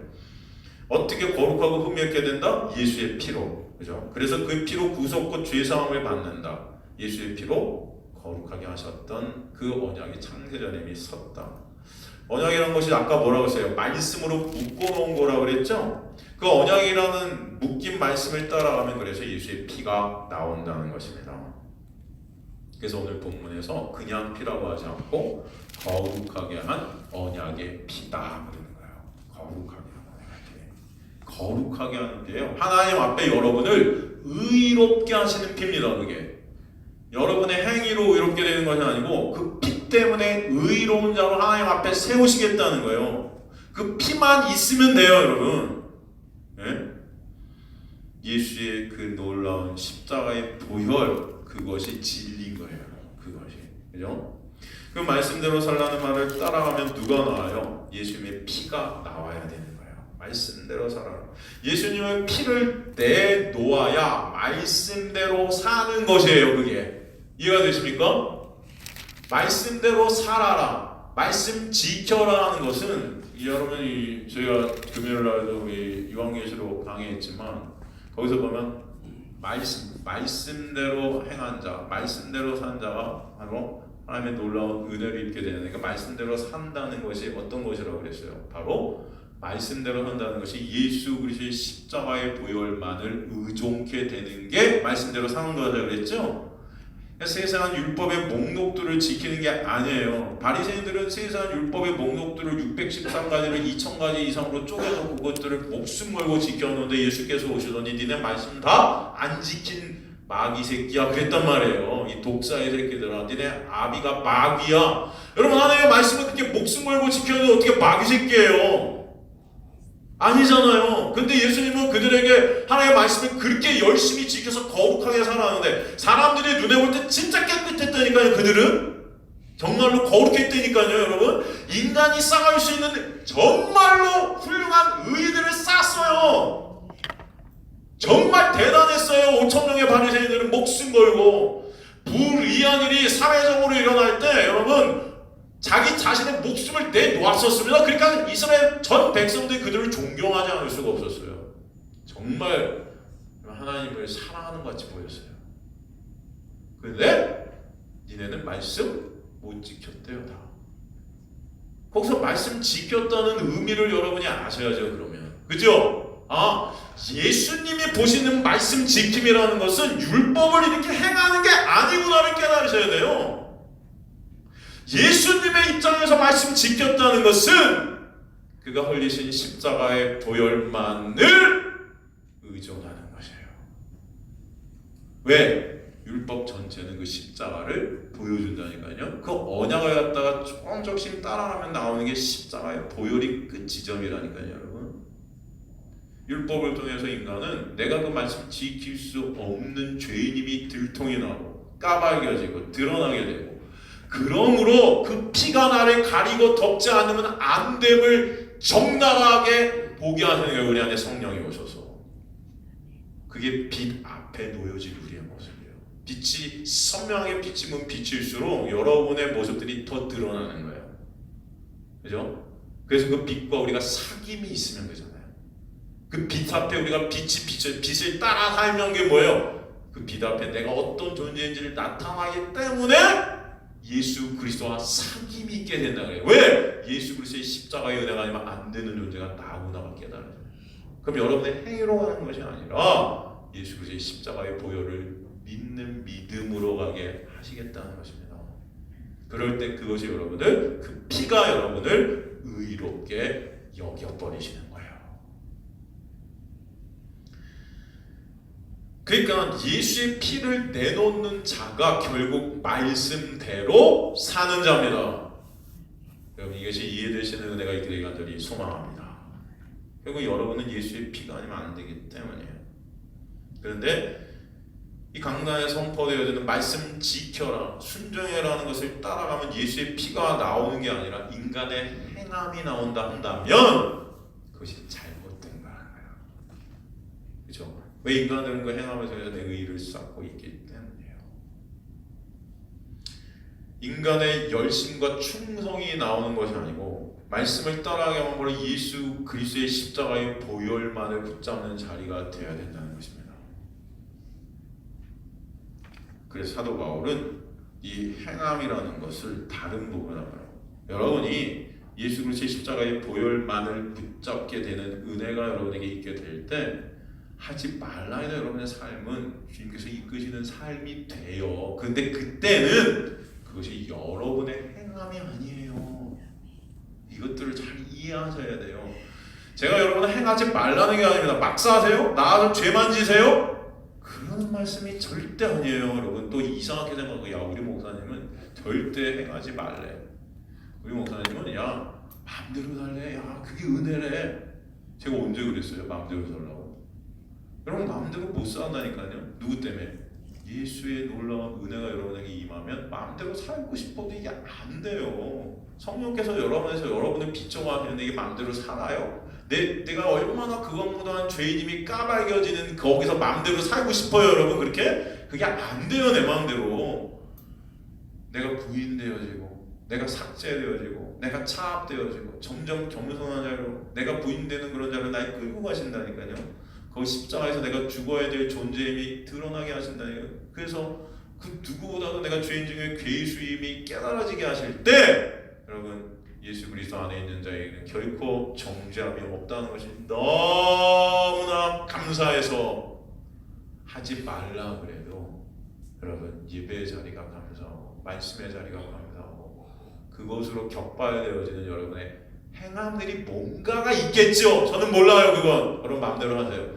어떻게 거룩하고 흠이 없게 된다? 예수의 피로. 그죠? 그래서 그 피로 구속과 죄사함을 받는다. 예수의 피로 거룩하게 하셨던 그 언약이 창세전에 이미 섰다. 언약이라는 것이 아까 뭐라고 했어요? 말씀으로 묶어놓은 거라고 그랬죠? 그 언약이라는 묶인 말씀을 따라가면 그래서 예수의 피가 나온다는 것입니다. 그래서 오늘 본문에서 그냥 피라고 하지 않고 거룩하게 한 언약의 피다 그러는 거예요. 거룩하게 한 언약의 피. 거룩하게 하는 피예요. 하나님 앞에 여러분을 의롭게 하시는 피입니다. 그게 여러분의 행위로 의롭게 되는 것이 아니고 그 피 때문에 의로운 자로 하나님 앞에 세우시겠다는 거예요. 그 피만 있으면 돼요, 여러분. 예? 예수의 그 놀라운 십자가의 보혈, 그것이 진리인 거예요. 그것이. 그죠? 그 말씀대로 살라는 말을 따라가면 누가 나와요? 예수님의 피가 나와야 되는 거예요. 말씀대로 살아라. 예수님의 피를 내놓아야 말씀대로 사는 것이에요. 그게. 이해가 되십니까? 말씀대로 살아라, 말씀 지켜라 하는 것은 여러분이 저희가 금요일 날도 요한계시록 강의했지만 거기서 보면 말씀대로 행한 자, 말씀대로 산 자가 바로 하나님의 놀라운 은혜를 입게 되는, 그러니까 말씀대로 산다는 것이 어떤 것이라고 그랬어요? 바로 말씀대로 산다는 것이 예수 그리스도의 십자가의 보혈만을 의존케 되는 게 말씀대로 사는 거라고 그랬죠? 세상은 율법의 목록들을 지키는 게 아니에요. 바리새인들은 세상은 율법의 목록들을 613가지를 2000가지 이상으로 쪼개서 그것들을 목숨 걸고 지켰는데 예수께서 오시더니 니네 말씀 다 안 지킨 마귀 새끼야 그랬단 말이에요. 이 독사의 새끼들아, 니네 아비가 마귀야. 여러분, 하나님의 말씀을 그렇게 목숨 걸고 지켰는데 어떻게 마귀 새끼예요? 아니잖아요. 근데 예수님은 그들에게 하나님의 말씀을 그렇게 열심히 지켜서 거룩하게 살아가는데 사람들이 눈에 볼 때 진짜 깨끗했다니까요. 그들은 정말로 거룩했다니까요. 여러분, 인간이 쌓을 수 있는 정말로 훌륭한 의들을 쌓았어요. 정말 대단했어요. 5,000명의 바리새인들은 목숨 걸고 불의한 일이 사회적으로 일어날 때 여러분 자기 자신의 목숨을 내놓았었습니다. 그러니까 이스라엘 전 백성들이 그들을 존경하지 않을 수가 없었어요. 정말 하나님을 사랑하는 것 같이 보였어요. 그런데 니네는 말씀 못 지켰대요. 다. 거기서 말씀 지켰다는 의미를 여러분이 아셔야죠. 그러면 그죠? 예수님이 보시는 말씀 지킴이라는 것은 율법을 이렇게 행하는 게 아니구나를 깨달으셔야 돼요. 예수님의 입장에서 말씀 지켰다는 것은 그가 흘리신 십자가의 보혈만을 의존하는 것이에요. 왜? 율법 전체는 그 십자가를 보여준다니까요. 그 언약을 갖다가 조금씩 따라가면 나오는 게 십자가의 보혈이 끝 지점이라니까요, 여러분. 율법을 통해서 인간은 내가 그 말씀 지킬 수 없는 죄인임이 들통이 나고 까발겨지고 드러나게 되고, 그러므로 그 피가 나를 가리고 덮지 않으면 안 됨을 적나라하게 보게 하시는 게 우리 안에 성령이 오셔서, 그게 빛 앞에 놓여진 우리의 모습이에요. 빛이 선명하게 비치면 비칠수록 여러분의 모습들이 더 드러나는 거예요. 그죠? 그래서 그 빛과 우리가 사귐이 있으면 되잖아요. 그 빛 앞에 우리가 빛을 따라 살면 게 뭐예요? 그 빛 앞에 내가 어떤 존재인지를 나타나기 때문에 예수 그리스도와 사귐이 있게 된다 그래요. 왜? 예수 그리스도의 십자가의 은혜가 아니면 안 되는 존재가 나구나가 깨달아요. 그럼 여러분의 행위로 가는 것이 아니라 예수 그리스도의 십자가의 보혈을 믿는 믿음으로 가게 하시겠다는 것입니다. 그럴 때 그것이 여러분을, 그 피가 여러분을 의롭게 여겨버리시는 거예요. 그러니까 예수의 피를 내놓는 자가 결국 말씀대로 사는 자입니다. 여러분 이것이 이해되시는 은혜가 있게 되길 간절히 소망합니다. 결국 여러분은 예수의 피가 아니면 안 되기 때문이에요. 그런데 이 강단에 선포되어지는 말씀 지켜라, 순종해라는 것을 따라가면 예수의 피가 나오는 게 아니라 인간의 행함이 나온다 한다면 그것이 잘못된 거예요. 그렇죠? 왜 인간들은 그 행함을 통해서 내 의의를 쌓고 있기 때문이에요. 인간의 열심과 충성이 나오는 것이 아니고 말씀을 따라가면 바로 예수 그리스도의 십자가의 보혈만을 붙잡는 자리가 되어야 된다는 것입니다. 그래서 사도 바울은 이 행함이라는 것을 다른 부분으로 봐요. 여러분이 예수 그리스도의 십자가의 보혈만을 붙잡게 되는 은혜가 여러분에게 있게 될 때 하지 말라 해도 여러분의 삶은 주님께서 이끄시는 삶이 돼요. 근데 그때는 그것이 여러분의 행함이 아니에요. 이것들을 잘 이해하셔야 돼요. 제가 여러분을 행하지 말라는 게 아닙니다. 막사하세요? 나아서 죄만 지세요? 그런 말씀이 절대 아니에요. 여러분 또 이상하게 생각하고 야 우리 목사님은 절대 행하지 말래. 우리 목사님은 야 마음대로 살래. 야 그게 은혜래. 제가 언제 그랬어요? 마음대로 살라고. 여러분 마음대로 못 산다니까요. 누구 때문에? 예수의 놀라운 은혜가 여러분에게 임하면 마음대로 살고 싶어도 이게 안 돼요. 성령께서 여러분에서 여러분을 비춰가 하는데 이게 마음대로 살아요? 내가 얼마나 그것보다는 죄인임이 까발겨지는 거기서 마음대로 살고 싶어요 여러분. 그게 안 돼요. 내 마음대로 내가 부인되어지고 내가 삭제되어지고 내가 차압되어지고 점점 겸손한 자로 내가 부인되는 그런 자를 나에 끌고 가신다니까요. 거기 십자가에서 내가 죽어야 될 존재임이 드러나게 하신다니까요. 그래서 그 누구보다도 내가 죄인 중에 괴수임이 깨달아지게 하실 때 여러분 예수 그리스도 안에 있는 자에게는 결코 정죄함이 없다는 것이 너무나 감사해서 하지 말라 그래도 여러분 예배의 자리가 감사하고 말씀의 자리가 감사하고 그것으로 격발되어지는 여러분의 행함들이 뭔가가 있겠죠. 저는 몰라요. 그건 여러분 마음대로 하세요.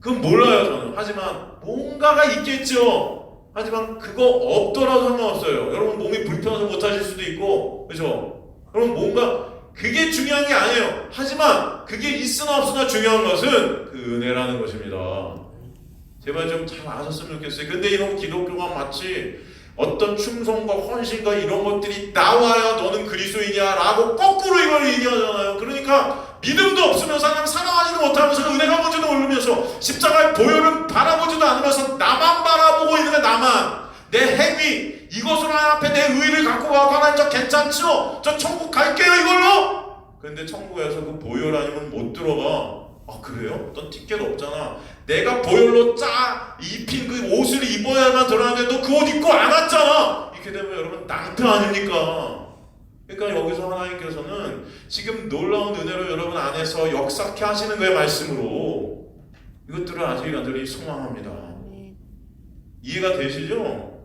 그건 몰라요 저는. 하지만 뭔가가 있겠죠. 하지만 그거 없더라도 상관없어요. 여러분 몸이 불편해서 못하실 수도 있고 그렇죠? 여러분 뭔가 그게 중요한 게 아니에요. 하지만 그게 있으나 없으나 중요한 것은 그 은혜라는 것입니다. 제발 좀 잘 아셨으면 좋겠어요. 근데 이런 기독교가 마치 어떤 충성과 헌신과 이런 것들이 나와야 너는 그리스도이냐 라고 거꾸로 이걸 얘기하잖아요. 그러니까 믿음도 없으면서 하나님 사랑하지도 못하면서 은혜가 뭔지도 모르면서 십자가의 보혈을 바라보지도 않으면서 나만 바라보고 있는데 나만 내 행위 이것으로 하나님 앞에 내 의의를 갖고 가고 하나님 저 괜찮죠? 저 천국 갈게요 이걸로? 근데 천국에서 그 보혈 아니면 못 들어가. 아 그래요? 넌 티켓 없잖아. 내가 보혈로 입힌 그 옷을 입어야만 들어가는데 너 그 옷 입고 안 왔잖아. 이렇게 되면 여러분 낭패 아닙니까? 그러니까 여기서 하나님께서는 지금 놀라운 은혜로 여러분 안에서 역사케 하시는 거예요. 말씀으로. 이것들을 아직 간절히 소망합니다. 이해가 되시죠?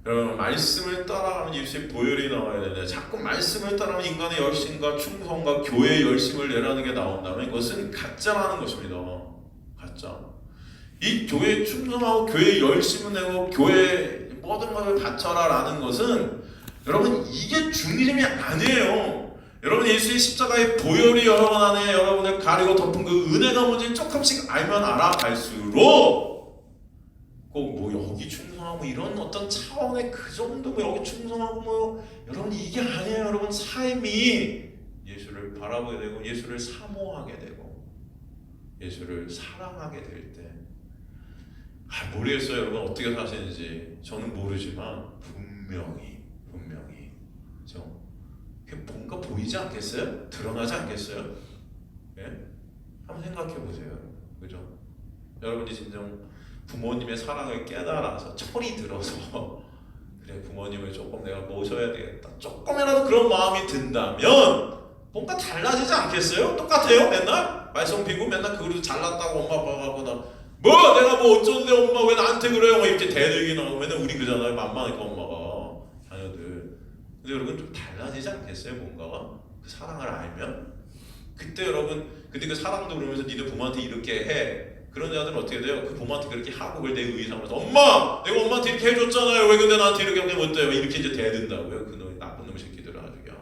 여러분 말씀을 따라가면 예수의 보혈이 나와야 되는데 자꾸 말씀을 따라가면 인간의 열심과 충성과 교회의 열심을 내라는 게 나온다면 이것은 가짜라는 것입니다. 가짜. 이 교회에 충성하고 교회에 열심을 내고 교회에 모든 것을 바쳐라 라는 것은 여러분 이게 중심이 아니에요. 여러분 예수의 십자가의 보혈이 여러분 안에 여러분을 가리고 덮은 그 은혜가 뭔지 조금씩 알면 알아갈수록 꼭 뭐 여기 충성하고 이런 어떤 차원의 그 정도 뭐 여기 충성하고 뭐 여러분 이게 아니에요. 여러분 삶이 예수를 바라보게 되고 예수를 사모하게 되고 예수를 사랑하게 될 때 모르겠어요. 여러분 어떻게 사시는지 저는 모르지만 분명히 그죠? 뭔가 보이지 않겠어요? 드러나지 않겠어요? 예? 한번 생각해 보세요. 그죠? 여러분이 진정 부모님의 사랑을 깨달아서 철이 들어서 그래 부모님을 조금 내가 모셔야 되겠다 조금이라도 그런 마음이 든다면 뭔가 달라지지 않겠어요? 똑같아요? 맨날? 말썽 피고 맨날 그릇 잘났다고 엄마 아빠가 하고 나 뭐 내가 뭐 어쩌는데 엄마 왜 나한테 그래요? 뭐 이렇게 대들기 나고 맨날 우리 그잖아요. 만만하니까 엄마가 자녀들. 근데 여러분 좀 달라지지 않겠어요? 뭔가가? 그 사랑을 알면? 그때 여러분, 근데 그 사랑도 그러면서 니네 부모한테 이렇게 해. 그런 자들은 어떻게 돼요? 그 부모한테 그렇게 하고 그걸 내 의의 삼아서 엄마! 내가 엄마한테 이렇게 해줬잖아요. 왜 근데 나한테 이렇게 하면 못돼요? 이렇게 이제 대든다고요. 그놈 나쁜 놈 새끼들은 아주 그냥.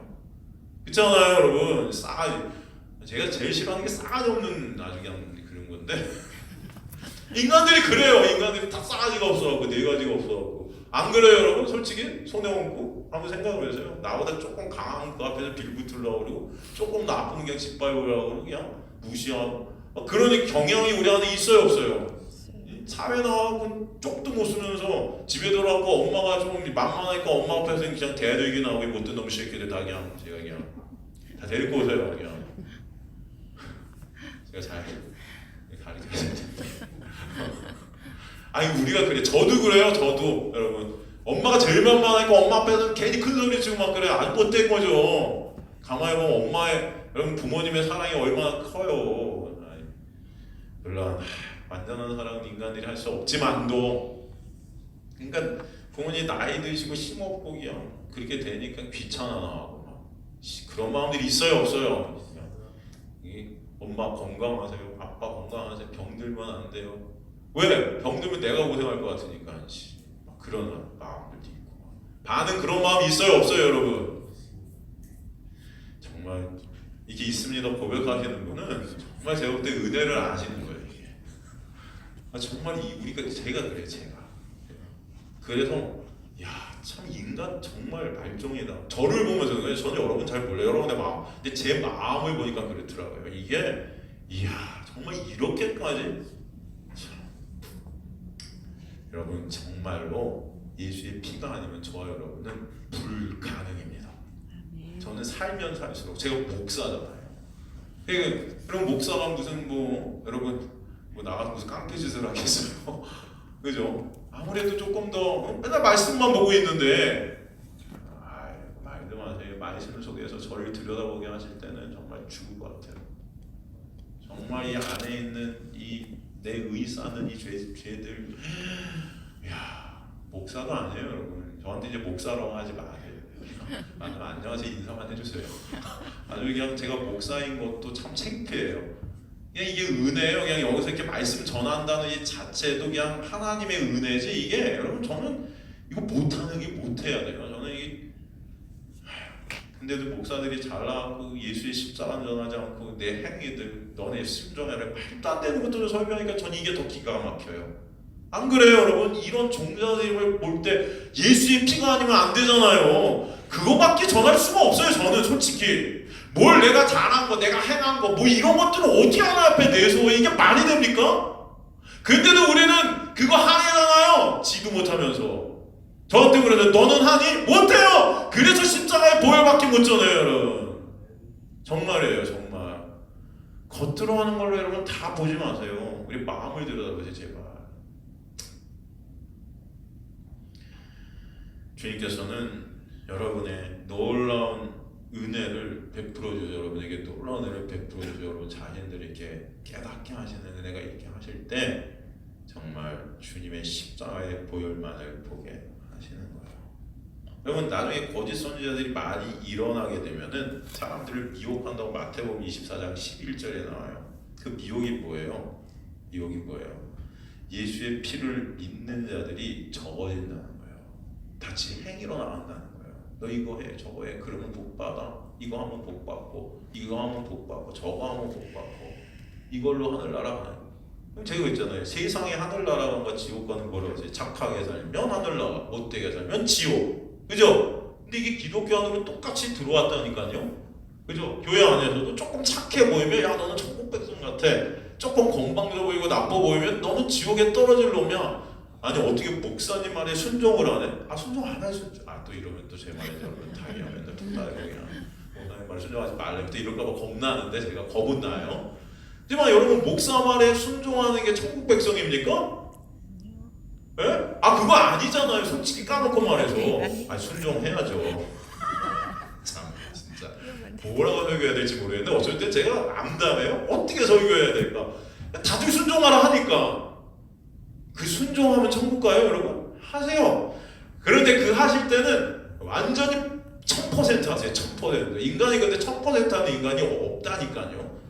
그렇잖아요 여러분. 제가 제일 싫어하는 게 싸가지 없는 아주 그냥 그런 건데 인간들이 그래요. 인간들이 다 싸가지가 없어갖고 네 가지가 없어갖고. 안 그래요 여러분? 솔직히 손에 얹고 한번 생각을 해보세요. 나보다 조금 강한 그 앞에서 빌붙으려고 그러고 조금 나쁜 그냥 짓밟으려고 그러고 그냥 무시하고 그러니 경향이 우리 안에 있어요 없어요? 사회 나가고 쪽도 못 쓰면서 집에 들어가고 엄마가 좀 만만하니까 엄마 앞에서 그냥 대들기 나오고 못된 놈 새끼들 다 그냥 제가 그냥 다 데리고 오세요 그냥. 제가 잘 가르쳐야 텐데. 아니 우리가 그래. 저도 그래요. 저도 여러분. 엄마가 제일 만만하니까 엄마 앞에서 괜히 큰 소리 치고 막 그래. 안 못된 거죠. 가만히 보면 엄마의 여러분 부모님의 사랑이 얼마나 커요. 물론 완전한 사랑은 인간들이 할 수 없지만도 그러니까 부모님 나이 드시고 힘없고 그냥 그렇게 되니까 귀찮아 나하고 막 그런 마음들이 있어요 없어요? 엄마 건강하세요, 아빠 건강하세요, 병들면 안 돼요. 왜? 병들면 내가 고생할 것 같으니까 막 그런 마음들도 있고 반은 그런 마음이 있어요 없어요 여러분? 정말 이게 있습니다 고백하시는 분은 정말 제가 볼 때 은혜를 아시는 거예요. 정말 우리가 제가 그래 제가 그래서 야 참 인간 정말 말종이다. 저를 보면서 저는 여러분 잘 몰라요 여러분의 마음. 근데 제 마음을 보니까 그렇더라고요. 이게 이야 정말 이렇게까지 참. 여러분 정말로 예수의 피가 아니면 저와 여러분은 불가능입니다. 저는 살면 살수록 제가 목사잖아요. 그럼 목사가 무슨 여러분 나가서 무슨 깡패 짓을 하겠어요? 그죠? 아무래도 조금 더 맨날 말씀만 보고 있는데 말도 마세요. 말씀 속에서 저를 들여다보게 하실 때는 정말 죽을 것 같아요. 정말 이 안에 있는 내 의사는 이 죄들 목사도 아니에요 여러분. 저한테 이제 목사라고 하지 마세요. 안녕하세요 인사만 해주세요. 아주 그냥 제가 목사인 것도 참 창피해요. 그냥 이게 은혜예요. 그냥 여기서 이렇게 말씀 전한다는 이 자체도 그냥 하나님의 은혜지. 이게 여러분 저는 이거 못하는 게 못해야 돼요. 저는 이게 근데도 목사들이 잘나가고 예수의 십자가는 전하지 않고 내 행위들 너네 순종해라 말도 안 되는 것들을 설명하니까 저는 이게 더 기가 막혀요. 안 그래요 여러분? 이런 종자들을 볼 때 예수의 피가 아니면 안 되잖아요. 그거밖에 전할 수가 없어요. 저는 솔직히 뭘 내가 잘한 거 내가 행한 거 이런 것들을 어떻게 하나 앞에 내서 이게 말이 됩니까? 근데도 우리는 그거 항의하나요? 지도 못하면서 저한테 그래서 너는 하니? 못해요! 그래서 십자가에 보혈밖에 못 전해요 여러분. 정말이에요 정말. 겉으로 하는 걸로 여러분 다 보지 마세요. 우리 마음을 들여다보세요 제발. 주님께서는 여러분의 놀라운 은혜를 베풀어 주셔서 여러분에게 놀라운 은혜를 베풀어 주셔서 여러분 자신들이 이렇게 깨닫게 하시는 은혜가 있게 하실 때 정말 주님의 십자가의 보혈만을 보게 하시는 거예요. 여러분 나중에 거짓 선지자들이 많이 일어나게 되면은 사람들을 미혹한다고 마태복음 24장 11절에 나와요. 그 미혹이 뭐예요? 미혹이 뭐예요? 예수의 피를 믿는 자들이 적어진다는 거예요. 같이 행위로 나간다는 거예요. 너 이거 해 저거 해 그러면 복 받아. 이거 하면 복 받고 이거 하면 복 받고 저거 하면 복 받고 이걸로 하늘나라 가는. 그럼 제가 있잖아요. 세상에 하늘나라 간과 지옥 가는 거라고 하세요. 착하게 살면 하늘나라, 못되게 살면 지옥. 그죠? 근데 이게 기독교 안으로 똑같이 들어왔다니까요. 그죠? 교회 안에서도 조금 착해 보이면 야 너는 천국 백성 같아. 조금 건방져 보이고 나빠 보이면 너는 지옥에 떨어질 놈이야. 아니 어떻게 목사님 말에 순종을 안 해? 순종 안 해. 순종. 또 이러면 또 제 말에 여러분 다 그냥 맨날 툭다고 그냥 목사님 말에 순종하지 말래. 또 이럴까봐 겁나는데 제가 겁은 나요. 하지만 여러분 목사 말에 순종하는 게 천국 백성입니까? 예? 그거 아니잖아요. 솔직히 까놓고 말해서. 순종해야죠. 참 진짜 뭐라고 설교해야 될지 모르겠는데 어쩔 때 제가 암담해요. 어떻게 설교해야 될까? 다들 순종하라 하니까. 그 순종하면 천국 가요 여러분? 하세요. 그런데 그 하실 때는 완전히 1000% 하세요. 1000%. 인간이 근데 1000% 하는 인간이 없다니까요.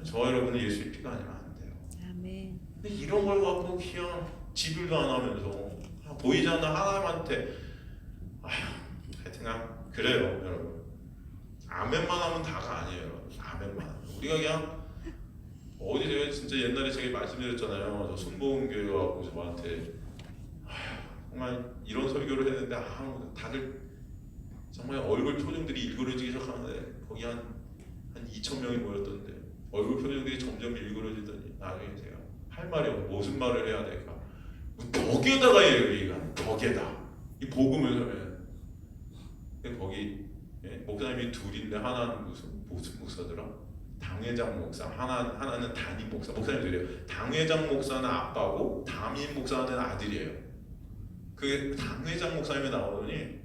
저 여러분은 예수의 피가 아니면 안 돼요. 아멘. 근데 이런 걸 갖고 그냥 지불도 안 하면서 보이지 않는 하나님한테 하여튼 그래요 여러분. 아멘만 하면 다가 아니에요 여러분. 아멘만 하면. 우리가 그냥 어디 제가 진짜 옛날에 제가 말씀드렸잖아요. 저 순복음교회 와서 저한테 정말 이런 설교를 했는데 다들 정말 얼굴 표정들이 일그러지기 시작하는데 거기 한 2,000명이 모였던데 얼굴 표정들이 점점 일그러지더니 나중에 제가 할 말이 없고 무슨 말을 해야 될까? 벽에다가 얘기가 벽에다 이 복음을 하면 거기 목사님이 둘인데 하나는 무슨 목사더라? 당회장 목사 하나는 담임 목사 목사님들이에요. 당회장 목사는 아빠고 담임 목사는 아들이에요. 그 당회장 목사님이 나오더니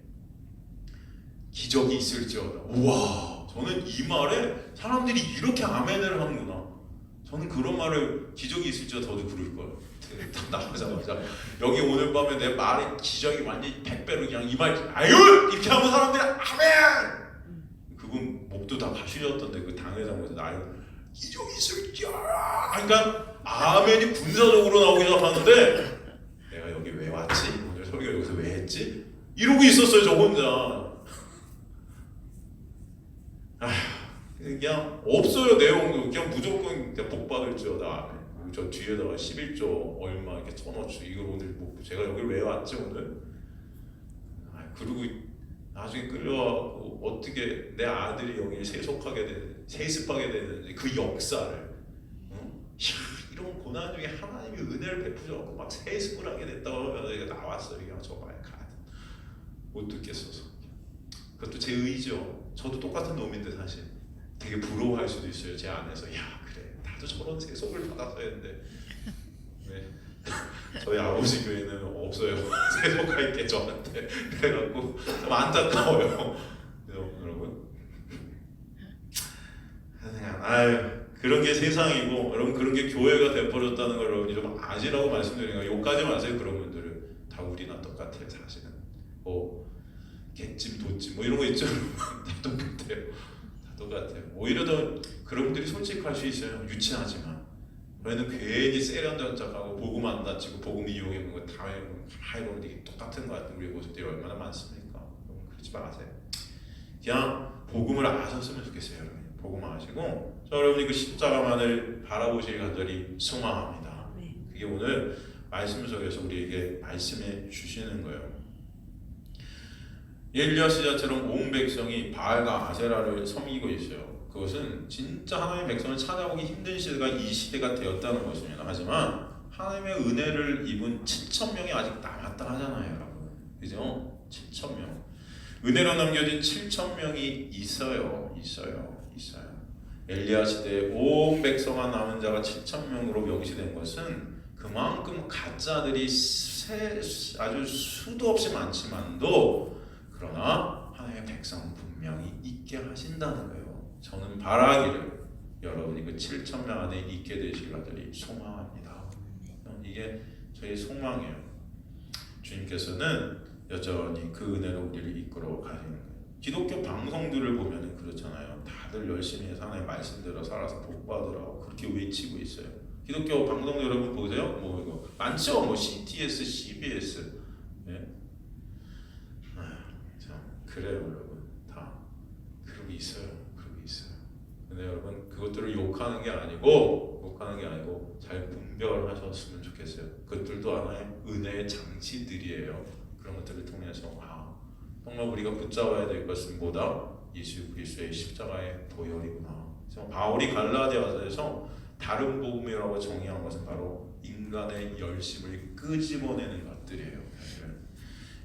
기적이 있을지어다. 우와, 저는 이 말에 사람들이 이렇게 아멘을 하는구나. 저는 그런 말을 기적이 있을지어다 저도 부를 거예요. 나가자마자 여기 오늘 밤에 내 말의 기적이 완전히 100배로 그냥 이 말 아유 이렇게 하면 사람들이 아멘. 그분 목도 다 가시렸던데 그 당회장 목사 아유 기적이 있을지어다. 그러니까 아멘이 군사적으로 나오기 시작하는데 내가 여기 왜 왔지? 오늘 설교 여기서 왜 했지? 이러고 있었어요 저 혼자. 그냥 없어요 내용도 그냥 무조건 복 받을지어다. 저 뒤에다가 11조 얼마 이렇게 써놓죠. 이걸 오늘 뭐 제가 여기 왜 왔지 오늘? 그리고 나중에 끌려와고 어떻게 내 아들이 여기 세습하게 되는지 그 역사를 이런 고난 중에 하나님이 은혜를 베푸셔서 막 세습을 하게 됐다고 하면 내가 나왔어요. 그냥 저거에 못 듣겠어서. 그것도 제 의지죠. 저도 똑같은 놈인데 사실 되게 부러워할 수도 있어요. 제 안에서 야 그래 나도 저런 세속을 받았어야 했는데 네. 저희 아버지 교회는 없어요. 세속할 게 저한테. 그래갖고 좀 안타까워요. 여러분 그냥 그런 게 세상이고 여러분 그런 게 교회가 돼버렸다는 걸 여러분이 좀 아시라고 말씀드리는 거예요. 욕하지 마세요. 그런 분들은 다 우리나 똑같아요. 사실은 뭐 개찜 도찜 뭐 이런 거 있죠. 다 똑같아요. 다 똑같아요. 오히려 더 그런 분들이 솔직할 수 있어요. 유치하지만 저희는 괜히 세련된 척하고 복음 안 다치고 복음 이용해보는 거 다 해보면 이게 똑같은 것 같은 우리 모습들이 얼마나 많습니까? 그러지 마세요. 그냥 복음을 아셨으면 좋겠어요. 여러분 복음 아시고 여러분이 그 십자가만을 바라보시길 간절히 소망합니다. 그게 오늘 말씀 속에서 우리에게 말씀해 주시는 거예요. 엘리야 시대처럼 온 백성이 바알과 아세라를 섬기고 있어요. 그것은 진짜 하나님의 백성을 찾아보기 힘든 시대가 이 시대가 되었다는 것입니다. 하지만 하나님의 은혜를 입은 7,000명이 아직 남았다 하잖아요, 여러분. 그죠? 7,000명. 은혜로 남겨진 7,000명이 있어요. 엘리야 시대에 온 백성한 남은 자가 7,000명으로 명시된 것은 그만큼 가짜들이 아주 수도 없이 많지만도 그러나 하나님의 백성은 분명히 있게 하신다는 거예요. 저는 바라기를 여러분이 그 7,000명 안에 있게 되시길 간절히 소망합니다. 이게 저희 소망이에요. 주님께서는 여전히 그 은혜로 우리를 이끌어 가시는 거예요. 기독교 방송들을 보면 그렇잖아요. 다들 열심히 해서 하나님의 말씀대로 살아서 복 받으라고 그렇게 외치고 있어요. 기독교 방송 여러분 보세요. 뭐 이거 많죠. 뭐 CTS, CBS. 예? 그래요 여러분 다 그러고 있어요. 근데 여러분 그것들을 욕하는 게 아니고 잘 분별하셨으면 좋겠어요. 그것들도 하나의 은혜의 장치들이에요. 그런 것들을 통해서 정말 우리가 붙잡아야 될 것은 뭐다? 예수 그리스도의 십자가의 보혈이구나. 바울이 갈라디아서에서 다른 복음이라고 정의한 것은 바로 인간의 열심을 끄집어내는 것들이에요.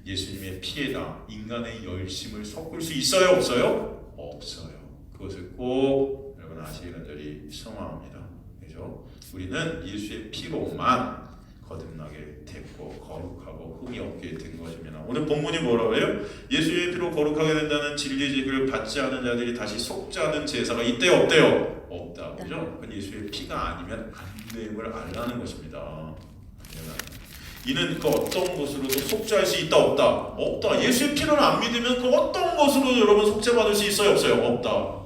예수님의 피에다 인간의 열심을 섞을 수 있어요? 없어요? 없어요. 그것을 꼭 여러분 아시기 간절히 소망합니다. 그죠? 우리는 예수의 피로만 거듭나게 됐고 거룩하고 흠이 없게 된 것입니다. 오늘 본문이 뭐라고 해요? 예수의 피로 거룩하게 된다는 진리직을 받지 않은 자들이 다시 속지 않은 제사가 있대요? 없대요? 없다. 그죠? 그건 예수의 피가 아니면 안 됨을 알라는 것입니다. 이는 그 어떤 것으로도 속죄할 수 있다 없다? 없다. 예수의 피를 안 믿으면 그 어떤 것으로도 여러분 속죄받을 수 있어요 없어요? 없다.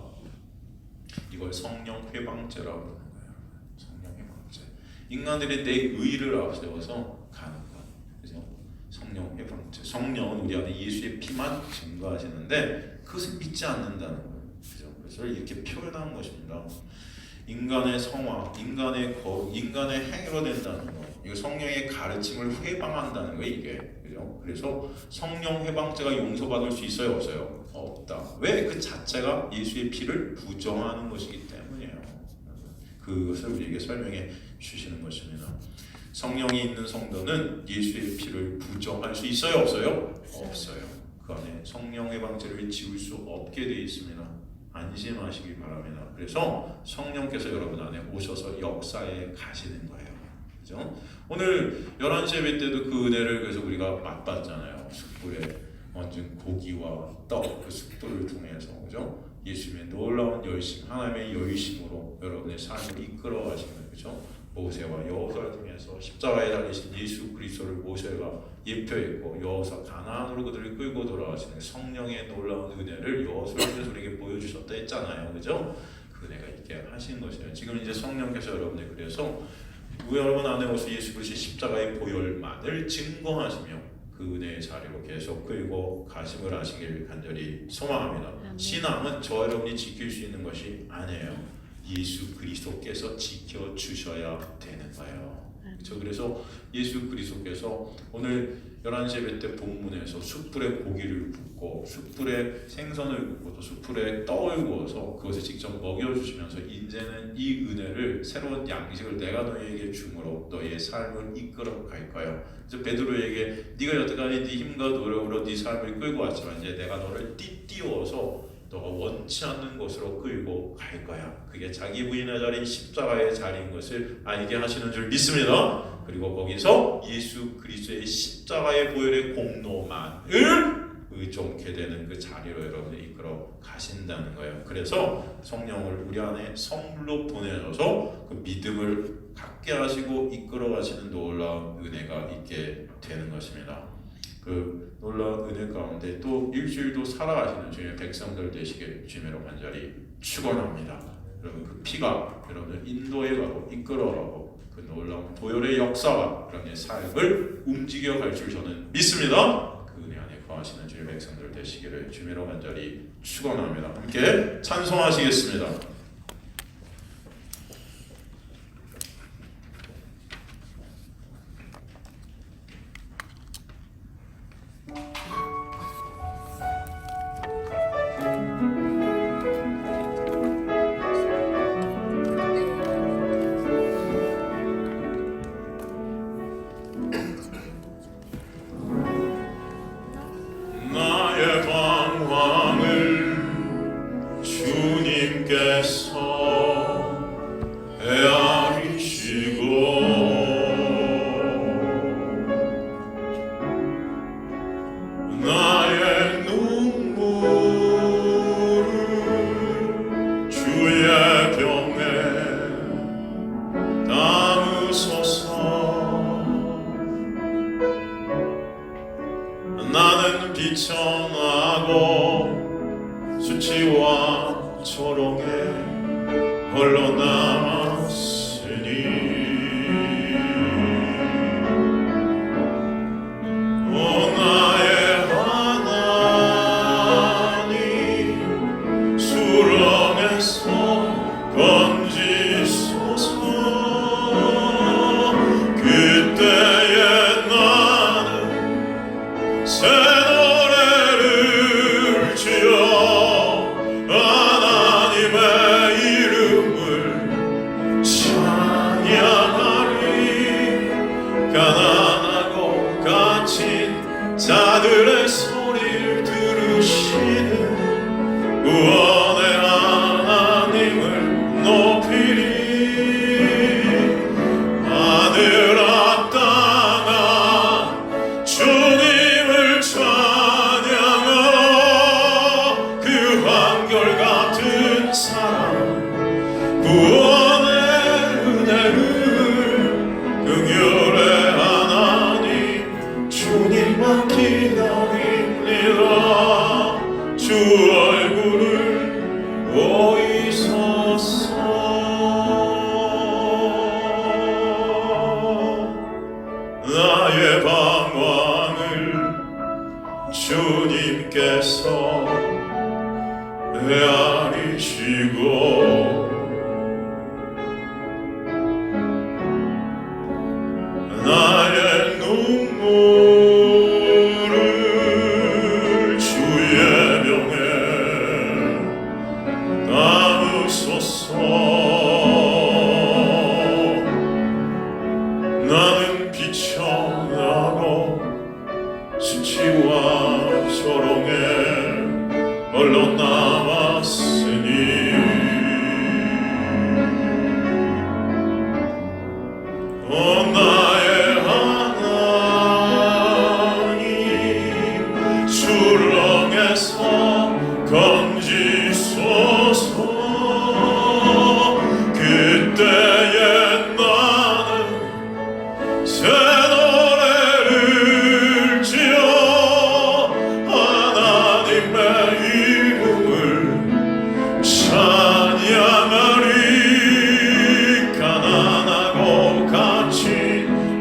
이걸 성령 회방죄라고 하는 거예요. 성령 회방죄. 인간들이 내 의를 앞세워서 가는 것. 그죠? 성령 회방죄. 성령은 우리 안에 예수의 피만 증거하시는데 그것을 믿지 않는다는 거예요. 그죠? 그래서 이렇게 표현한 것입니다. 인간의 성화, 인간의 행위로 된다는 거. 이거 성령의 가르침을 회방한다는 거예요, 이게. 그죠? 그래서 성령 회방죄가 용서받을 수 있어요, 없어요? 없다. 왜? 그 자체가 예수의 피를 부정하는 것이기 때문이에요. 그것을 우리에게 설명해 주시는 것입니다. 성령이 있는 성도는 예수의 피를 부정할 수 있어요, 없어요? 없어요. 그 안에 성령 회방죄를 지울 수 없게 되어 있습니다. 안심하시기 바랍니다. 그래서 성령께서 여러분 안에 오셔서 역사에 가시는 거예요. 그죠? 오늘 11시 예배 때도 그 은혜를 그래서 우리가 맛봤잖아요. 숯불에 얹은 고기와 떡, 그 숯불을 통해서. 그죠? 예수님의 놀라운 열심, 하나님의 열심으로 여러분의 삶을 이끌어 가시는 거죠. 모세와 여호수아를 통해서 십자가에 달리신 예수 그리스도를 모세가 예표했고 여호수아 가나안으로 그들을 끌고 돌아가시는 성령의 놀라운 은혜를 여호수아를 통해서 우리에게 보여주셨다 했잖아요. 그죠? 그 은혜가 있게 하신 것이에요. 지금 이제 성령께서 여러분들 그래서 여러분 안에 오셔 예수 그리스도의 십자가의 보혈만을 증거하시며 그 은혜의 자리로 계속 끌고 가심을 하시길 간절히 소망합니다. 신앙은 저 여러분이 지킬 수 있는 것이 아니에요. 예수 그리스도께서 지켜주셔야 되는 거예요. 그렇죠? 그래서 예수 그리스도께서 오늘 11시 예배 때 본문에서 숯불에 고기를 굽고 숯불에 생선을 굽고 또 숯불에 떡을 구워서 그것을 직접 먹여주시면서 이제는 이 은혜를 새로운 양식을 내가 너희에게 주므로 너희의 삶을 이끌어 갈 거야. 그래서 베드로에게 네가 여태까지 네 힘과 노력으로 네 삶을 끌고 왔지만 이제 내가 너를 띠띠워서 너가 원치 않는 곳으로 끌고 갈 거야. 그게 자기 부인의 자리인 십자가의 자리인 것을 알게 하시는 줄 믿습니다. 그리고 거기서 예수 그리스도의 십자가의 보혈의 공로만을 의존케 되는 그 자리로 여러분을 이끌어 가신다는 거예요. 그래서 성령을 우리 안에 선물로 보내셔서 그 믿음을 갖게 하시고 이끌어 가시는 놀라운 은혜가 있게 되는 것입니다. 그 놀라운 은혜 가운데 또 일주일도 살아가시는 주님의 백성들 되시길 주님으로 간절히 축원합니다. 여러분 그 피가 여러분을 인도해 가고 이끌어 가고 그 놀라운 보혈의 역사가 여러분의 삶을 움직여 갈 줄 저는 믿습니다. 그 은혜 안에 거하시는 주님의 백성들 되시기를 주님으로 간절히 축원합니다. 함께 찬송하시겠습니다. 나는 비천하고 수치와 조롱에 홀로 남았으니 오 나의 하나님 수렁에서 건지소서 그때에 나는 새 노래를 지어 하나님의 이름을 찬양하리 가난하고 갇힌 자들의 소리를 들으시는 구원의 하나님을 높이리 하늘아 땅아 주님을 찬양하 그 한결같은 사랑 구원의 은혜를 긍휼의 하나님 가리시고 나의 눈물을 주의 병에 담으소서. 나는 비천하고 수치와 조롱에 홀로 남았으니 나의 하나님 수렁에서 건지소서. 그때에 나는 새 노래를 지어 하나님의 이름을 찬양하리. 가난하고 갇힌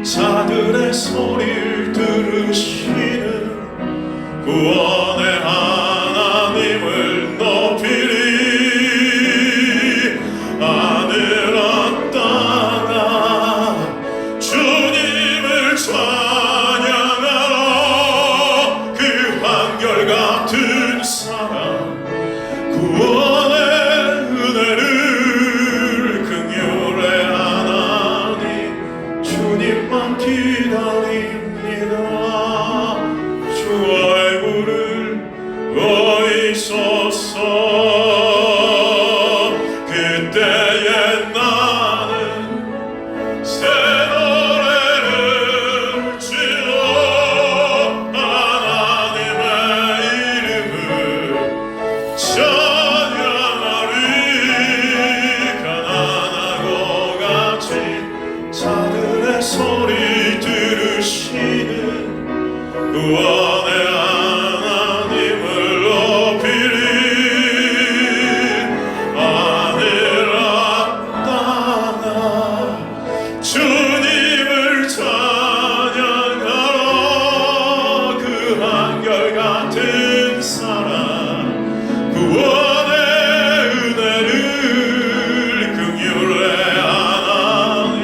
자들의 소리를 들으시는 구원의 하나님을 높이리. 하늘아 땅아 주님을 찬양하라. 그 한결같은 사랑 구원의 은혜를 긍휼의 하나님 주님만 기다립니다. 주 얼굴을 보이소서. 그때에 나는 새 노래를 지어 하나님의 이름을 찬양하리. 가난하고 갇힌 자들의 소리 들으시는 구원의 하나님을 높이리. 하늘아 땅아 주님을 찬양하라. 그 한결같은 사랑 구원의 은혜를 긍휼의 하나님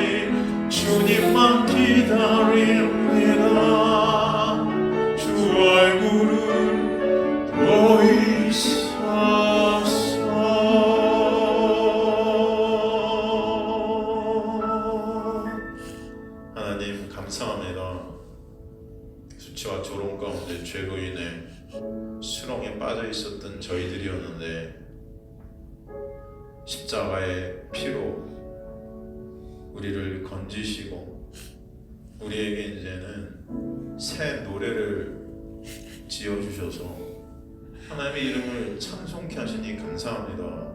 주님만 기다립니다. 주 얼굴을 보이소서. 하나님 감사합니다. 수치와 조롱 가운데 죄로 인해 수렁에 빠져 있었던 저희들이었는데 십자가의 피로 우리를 건지시고 우리에게 이제는 새 노래를 지어주셔서 하나님의 이름을 찬송케 하시니 감사합니다.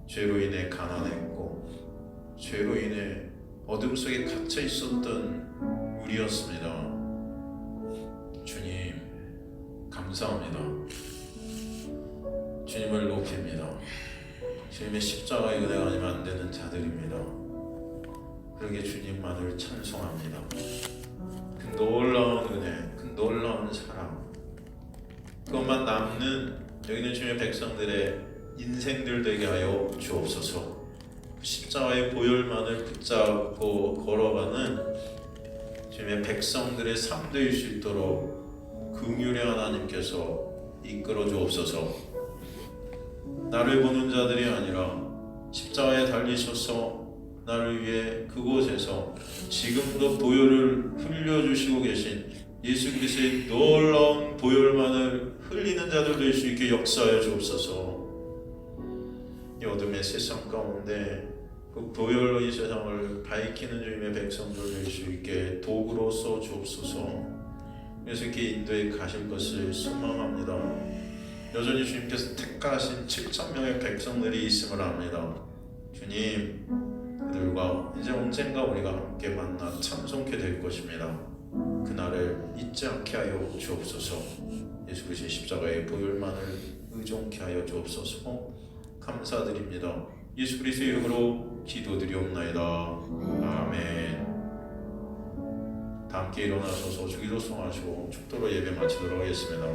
죄로 인해 가난했고 죄로 인해 어둠 속에 갇혀 있었던 우리였습니다. 주님 감사합니다. 주님을 높입니다. 주님의 십자가의 은혜가 아니면 안 되는 자들입니다. 그러게 주님만을 찬송합니다. 그 놀라운 은혜, 그 놀라운 사랑, 그것만 남는 여기 있는 주님의 백성들의 인생들 되게 하여 주옵소서. 그 십자가의 보혈만을 붙잡고 걸어가는 주님의 백성들의 삶 될 수 있도록 긍휼의 하나님께서 이끌어 주옵소서. 나를 보는 자들이 아니라 십자가에 달리셔서 나를 위해 그곳에서 지금도 보혈을 흘려주시고 계신 예수 그리스도의 놀라운 보혈만을 흘리는 자들 될 수 있게 역사하여 주옵소서. 이 어둠의 세상 가운데 그 보혈로 이 세상을 밝히는 주님의 백성들 될 수 있게 도구로 써 주옵소서. 그래서 이렇게 인도에 가실 것을 소망합니다. 여전히 주님께서 택하신 7,000명의 백성들이 있음을 압니다. 주님, 그들과 이제 언젠가 우리가 함께 만나 찬송케 될 것입니다. 그날을 잊지 않게 하여 주옵소서. 예수 그리스도의 십자가의 보혈만을 의존케 하여 주옵소서. 감사드립니다. 예수 그리스도의 이름으로 기도드리옵나이다. 아멘. 다 함께 일어나셔서 주기도 송하시고 축도로 예배 마치도록 하겠습니다.